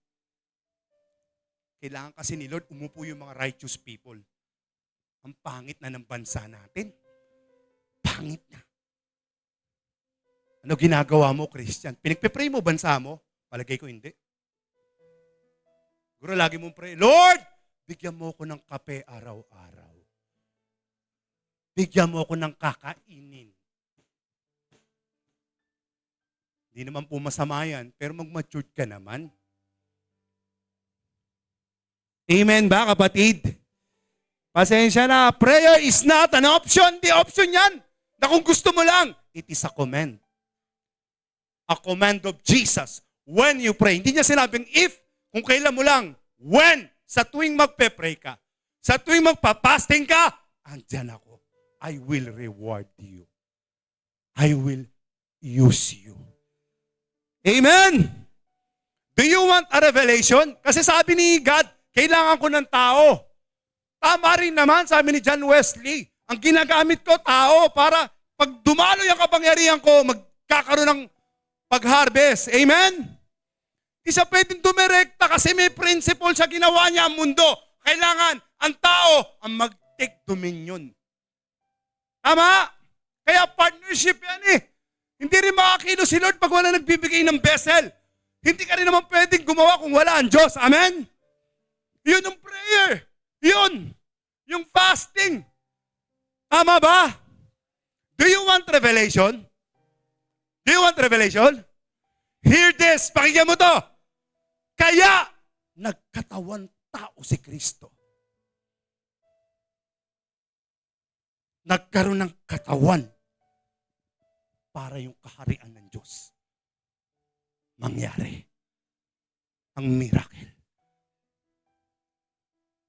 Kailangan kasi ni Lord umupo yung mga righteous people. Ang pangit na ng bansa natin. Pangit na. Ano ginagawa mo, Christian? Pinagpe-pray mo bansa mo? Palagay ko hindi. Siguro lagi mong pray, Lord, bigyan mo ko ng kape araw-araw. Bigyan mo ko ng kakainin. Hindi naman po masama yan, pero mag-matured ka naman. Amen ba, kapatid? Pasensya na, prayer is not an option. Di option yan. Na kung gusto mo lang, it is a command. A command of Jesus. When you pray. Hindi niya sinabing if, kung kailan mo lang. When? Sa tuwing magpe-pray ka. Sa tuwing magpa-fasting ka, andyan ako. I will reward you. I will use you. Amen! Do you want a revelation? Kasi sabi ni God, kailangan ko ng tao. Tama rin naman, sabi ni John Wesley, ang ginagamit ko, tao, para pag dumalo yung kapangyarihan ko, magkakaroon ng pag-harvest. Amen? Di siya pwedeng dumirekta kasi may principle sa ginawa niya ang mundo. Kailangan ang tao ang mag-take dominion. Tama? Kaya partnership yan eh. Hindi rin makakilo si Lord pag wala nagbibigay ng vessel. Hindi ka rin naman pwedeng gumawa kung wala ang Diyos. Amen? Yun yung prayer. Yun. Yung fasting. Tama ba? Do you want revelation? Do you want revelation? Hear this. Pakinggan mo to. Kaya, nagkatawan tao si Kristo. Nagkaroon ng katawan para yung kaharian ng Diyos mangyari. Ang miracle.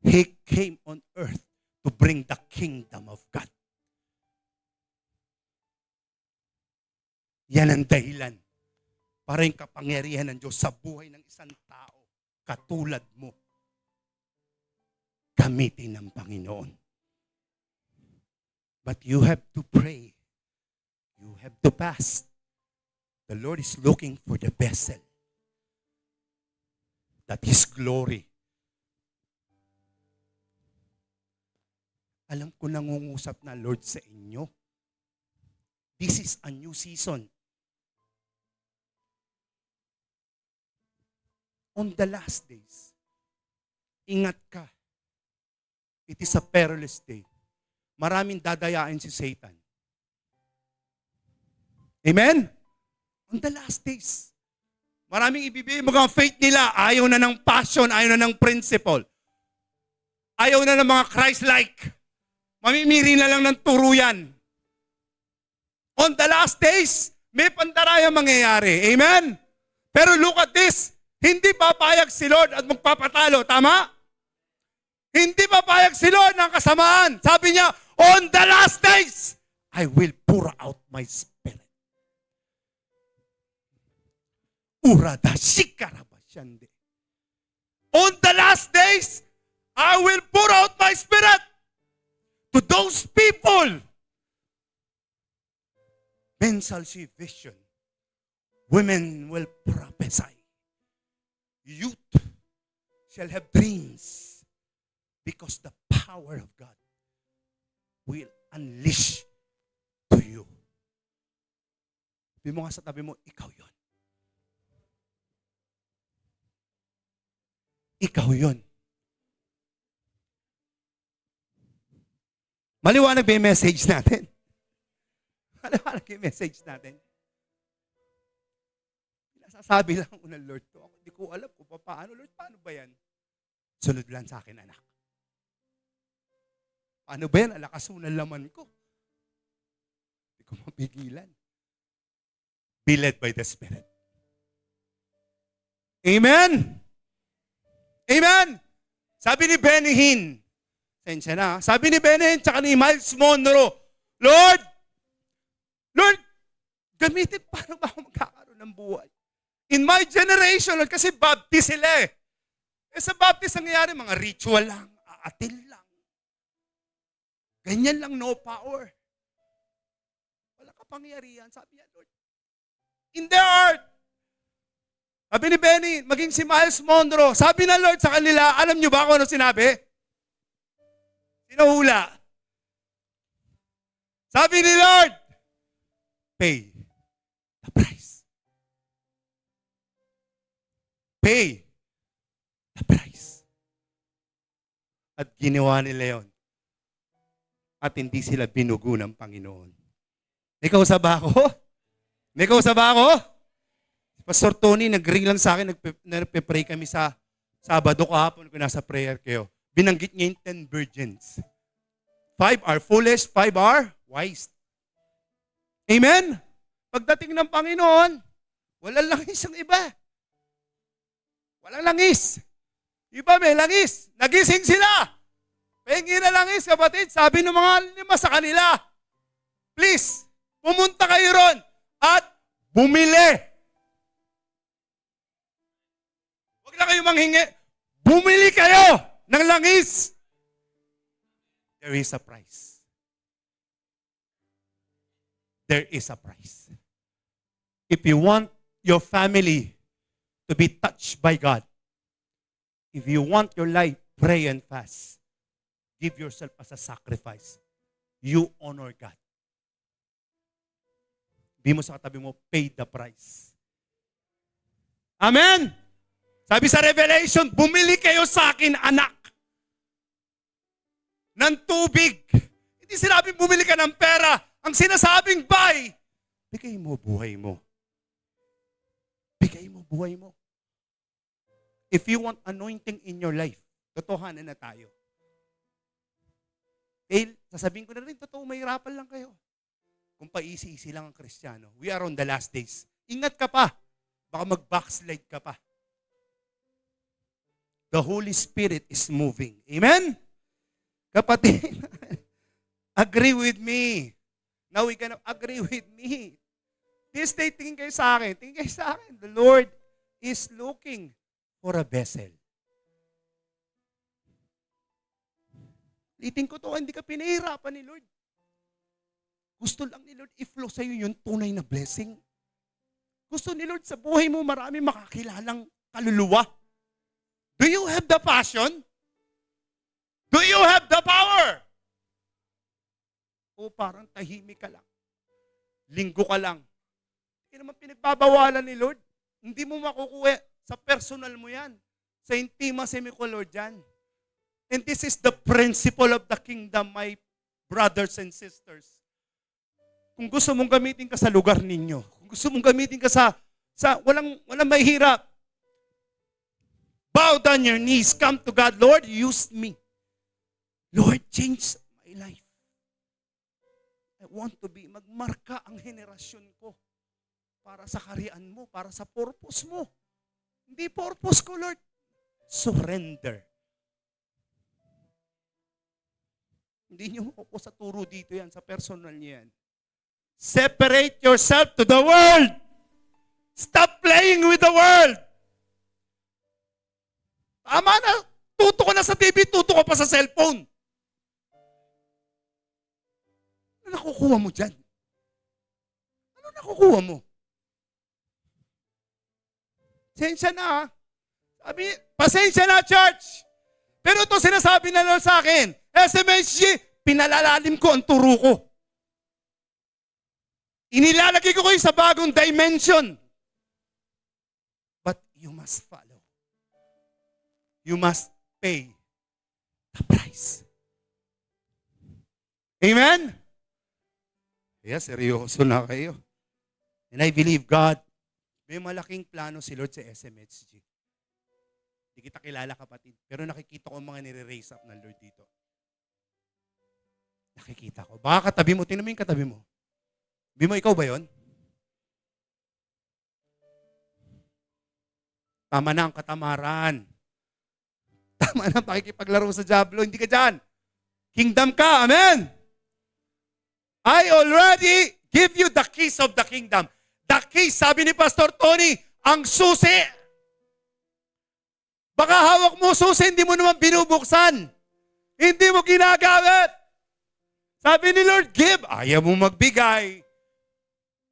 He came on earth to bring the kingdom of God. Yan ang dahilan para yung kapangyarihan ng Diyos sa buhay ng isang tao katulad mo gamitin ng Panginoon. But you have to pray. You have to fast. The Lord is looking for the vessel that His glory. Alam ko nangungusap na Lord sa inyo. This is a new season. On the last days, ingat ka. It is a perilous day. Maraming dadayain si Satan. Amen? On the last days. Maraming ibibigay mo ang faith nila. Ayaw na ng passion, ayaw na ng principle. Ayaw na ng mga Christ-like. Mamimiri na lang ng turuyan. On the last days, may pandaraya mangyayari. Amen? Pero look at this. Hindi papayag si Lord at magpapatalo. Tama? Hindi papayag si Lord ng kasamaan. Sabi niya, on the last days, I will pour out my spirit. Urada shikarabasyande. On the last days, I will pour out my spirit to those people. Men shall see vision. Women will prophesy. Youth shall have dreams because the power of God will unleash to you. Sabi mo nga sa tabi mo, ikaw yon. Ikaw yon. Maliwanag ba yung message natin? Maliwanag yung message natin. Nasasabi lang ko ng Lord to. Hindi ko alam kung paano. Lord, paano ba yan? Sunod lang sa akin, anak. Paano ba yan? Alakasunan laman ko. Hindi ko mapigilan. Be led by the Spirit. Amen? Amen? Sabi ni Benny Hinn, sensya na, sabi ni Benny Hinn, tsaka ni Miles Monroe, Lord, gamitin, paano ba ako magkakaroon ng buhay? In my generation, kasi Baptist sila eh. Sa Baptist, nangyayari, mga ritual lang, aatil lang. Ganyan lang, no power. Wala kapangyarihan. Sabi niya, Lord, in the earth. Sabi ni Benny, maging si Miles Monroe, sabi na Lord sa kanila, alam niyo ba kung ano sinabi? Sinuhula. Sabi ni Lord, pay the price. Pay the price. At ginawa nila yon. At hindi sila binugo ng Panginoon. May kausap ba ako? May kausap ba ako? Pastor Tony, nag-ring lang sa akin, nagpe-pray kami sa Sabado kahapon kung nasa prayer kayo. Binanggit niya yung 10 virgins. 5 are foolish, 5 are wise. Amen? Pagdating ng Panginoon, walang langis ang iba. Walang langis. Iba may langis. Nagising sila. Pengi na langis, kapatid. Sabi ng mga 5 sa kanila, please, pumunta kayo ron at bumili. Huwag lang kayo manghingi. Bumili kayo ng langis. There is a price. There is a price. If you want your family to be touched by God, if you want your life, pray and fast. Give yourself as a sacrifice. You honor God. Sabi mo sa katabi mo, pay the price. Amen? Sabi sa Revelation, bumili kayo sa akin, anak, ng tubig. Hindi sinabing bumili ka ng pera. Ang sinasabing buy, bigay mo buhay mo. Bigay mo buhay mo. If you want anointing in your life, totohanan na tayo. Eh, sasabihin ko na rin, totoo, mahirapan lang kayo. Kung paisi-isi lang ang Kristiyano. We are on the last days. Ingat ka pa. Baka mag-backslide ka pa. The Holy Spirit is moving. Amen? Kapatid, agree with me. Now we can agree with me. This day, tingin kayo sa akin. Tingin kayo sa akin. The Lord is looking for a vessel. Liting ko to, hindi ka pinahirapan ni Lord. Gusto lang ni Lord i-flow sa'yo yung tunay na blessing. Gusto ni Lord sa buhay mo marami makakilalang kaluluwa. Do you have the passion? Do you have the power? O parang tahimik ka lang. Linggo ka lang. Hindi naman pinagbabawalan ni Lord. Hindi mo makukuha sa personal mo yan. Sa intimacy mo ko, Lord, yan. And this is the principle of the kingdom, my brothers and sisters. Kung gusto mong gamitin ka sa lugar ninyo, kung gusto mong gamitin ka sa walang mahirap, bow down your knees, come to God, Lord, use me. Lord, change my life. I want to be, magmarka ang henerasyon ko para sa kaharian mo, para sa purpose mo. Hindi purpose ko, Lord. Surrender. Hindi nyo makukuha sa turo dito yan, sa personal niyo yan. Separate yourself to the world. Stop playing with the world. Tama na. Tuto ka na sa TV, tuto ka pa sa cellphone. Ano nakukuha mo dyan? Ano nakukuha mo? Pasensya na. Sabi, pasensya na, church. Pero ito sinasabi na Lord sa akin, SMHG, pinalalalim ko ang turo ko. Inilalagay ko kayo sa bagong dimension. But you must follow. You must pay the price. Amen? Yes, seryoso na kayo. And I believe God, may malaking plano si Lord sa SMHG. Hindi kita kilala, kapatid. Pero nakikita ko mga nire-raise up ng Lord dito. Nakikita ko. Baka katabi mo. Tingnan mo yung katabi mo. Sabi mo, ikaw ba yon? Tama na ang katamaran. Tama na ang pakikipaglaro sa Diablo. Hindi ka dyan. Kingdom ka. Amen? I already give you the keys of the kingdom. The keys, sabi ni Pastor Tony, ang susi. Baka hawak mo susi, hindi mo naman binubuksan. Hindi mo ginagamit. Sabi ni Lord, give. Ayaw mo magbigay.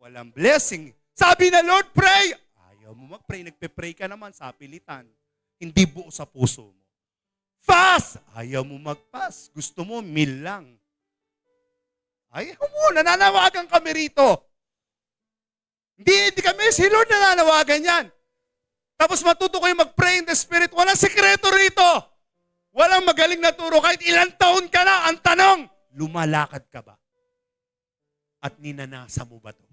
Walang blessing. Sabi na Lord, pray. Ayaw mo mag-pray. Nagpe-pray ka naman sa pilitan. Hindi buo sa puso mo. Fast. Ayaw mo mag-fast. Gusto mo, meal lang. Ay, nananawagan kami rito. Hindi kami, si Lord nananawagan yan. Tapos matuto kayo mag-pray in the Spirit. Walang sekreto rito. Walang magaling na turo. Kahit ilang taon ka na, ang tanong, lumalakad ka ba? At ninanasa mo ba to?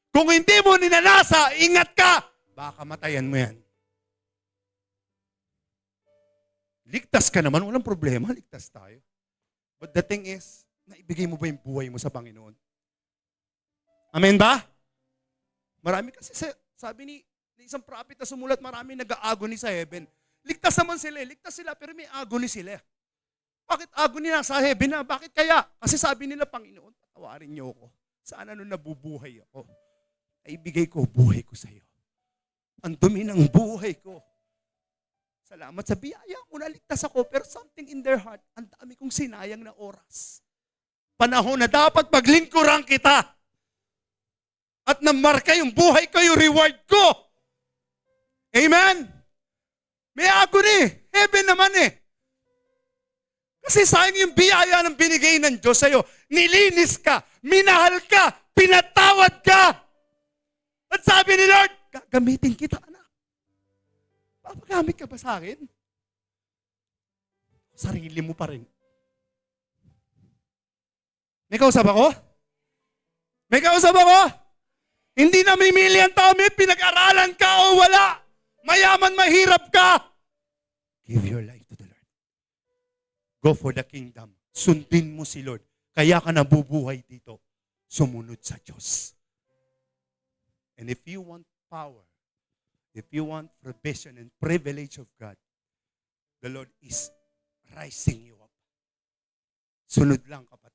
Kung hindi mo ninanasa, ingat ka. Baka matayan mo yan. Ligtas ka naman, walang problema. Ligtas tayo. But the thing is, naibigay mo ba yung buhay mo sa Panginoon? Amen ba? Marami kasi, sabi ni isang prophet na sumulat, marami nag-aagony sa heaven. Ligtas naman sila, ligtas sila, pero may agony sila. Bakit agony na sa heaven na? Bakit kaya? Kasi sabi nila, Panginoon, patawarin niyo ako. Sana nung nabubuhay ako, ay ibigay ko buhay ko sa iyo. Ang dumi ng buhay ko. Salamat sa biyaya mo, naligtas ako, pero something in their heart, ang dami kong sinayang na oras. Panahon na dapat maglingkuran kita. At namarka yung buhay ko, yung reward ko. Amen? May agony. Heaven naman eh. Kasi sayang yung biyaya ng binigay ng Diyos sa'yo. Nilinis ka, minahal ka, pinatawad ka. At sabi ni Lord, gagamitin kita, anak. Papagamit ka ba sa akin? Sarili mo pa rin. May kausap ako? May kausap ako? Hindi na mimili ang tao, may pinag-aralan ka o wala. Mayaman, mahirap ka. Give your life to the Lord. Go for the kingdom. Sundin mo si Lord. Kaya ka nabubuhay dito. Sumunod sa Diyos. And if you want power, if you want provision and privilege of God, the Lord is rising you up. Sunod lang, kapatid.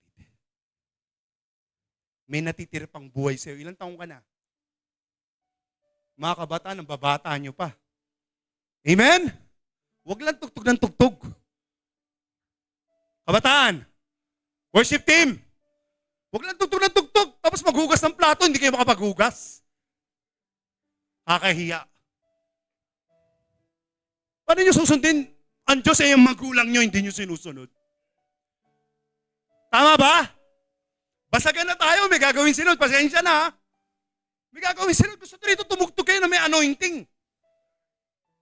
May natitira pang buhay sa'yo. Ilang taong ka na? Mga kabataan, ang babata nyo pa. Amen? Huwag lang tugtog ng tugtog. Kabataan, worship team, huwag lang tugtog ng tugtog, tapos maghugas ng plato, hindi kayo makapaghugas. Kakahiya. Paano nyo susundin? Ang Diyos ay ang magulang nyo, hindi nyo sinusunod. Tama ba? Basagan na tayo, may gagawin sinod. Pasensya na ha. May gagawin sinod. Gusto nito tumugtog kayo na may anointing.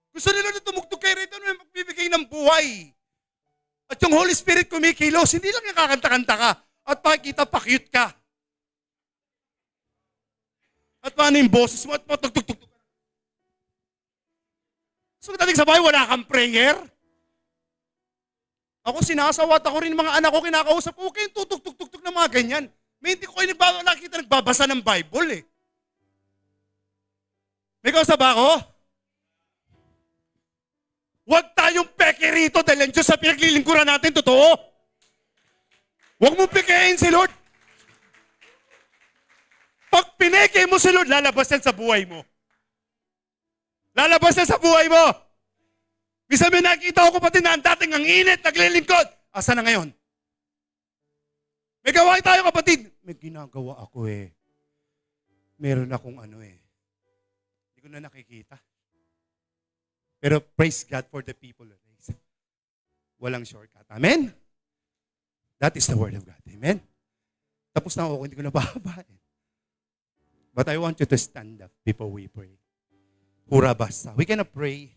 Gusto nila na tumugtog kayo rito na may magbibigay ng buhay. At yung Holy Spirit kumikilos, hindi lang nakakanta-kanta ka. At pakikita, pa-cute ka. At paano yung boses mo? At patugtugtug. So, dating sa bahay, wala kang prayer? Ako sinasawat ako rin mga anak ko, kinakausap ko, okay, tutugtugtugtug na mga ganyan. May hindi ko kayo nakita nagbabasa ng Bible eh. May kausap ba ako? Huwag tayong peke rito dahil ang Diyos sa pinaglilingkuran natin, totoo. Huwag mong pekein si Lord. Pag pineke mo si Lord, lalabas yan sa buhay mo. Lalabas yan sa buhay mo. Bisa may nakita ko kapatid na ang dating ang init, naglilingkod. Asa na ngayon? May gawain tayo kapatid. May ginagawa ako eh. Meron akong ano eh. Hindi ko na nakikita. Pero praise God for the people. Walang shortcut. Amen? That is the word of God. Amen? Tapos na ako, hindi ko na bababain. But I want you to stand up before we pray. Hura basta. We cannot pray.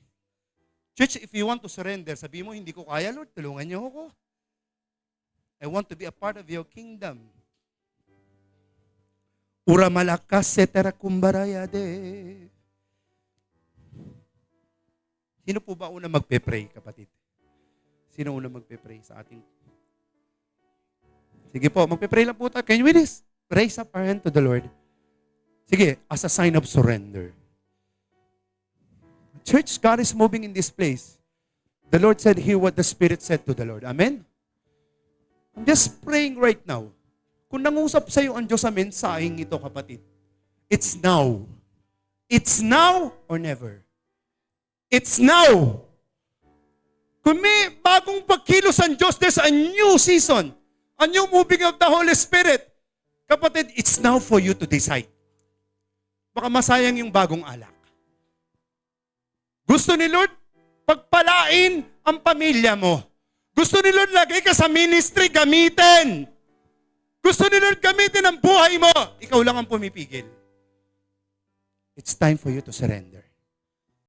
Church, if you want to surrender, sabi mo, hindi ko kaya, Lord, tulungan niyo ako. I want to be a part of your kingdom. Ura malakas setera kumbarayade. Sino po ba una magpe-pray, kapatid? Sino una magpe-pray sa ating? Sige po, magpe-pray lang po tayo. Can we just raise up our hand to the Lord? Sige, as a sign of surrender. Church, God is moving in this place. The Lord said, hear what the Spirit said to the Lord. Amen? I'm just praying right now. Kung nangusap sa iyo ang Diyos sa mensaheng ito, kapatid, it's now. It's now or never. It's now. Kung may bagong pagkilos ang Diyos, there's a new season. A new moving of the Holy Spirit. Kapatid, it's now for you to decide. Baka masayang yung bagong alak. Gusto ni Lord, pagpalain ang pamilya mo. Gusto ni Lord, lagay ka sa ministry, gamitin. Gusto ni Lord gamitin ang buhay mo. Ikaw lang ang pumipigil. It's time for you to surrender.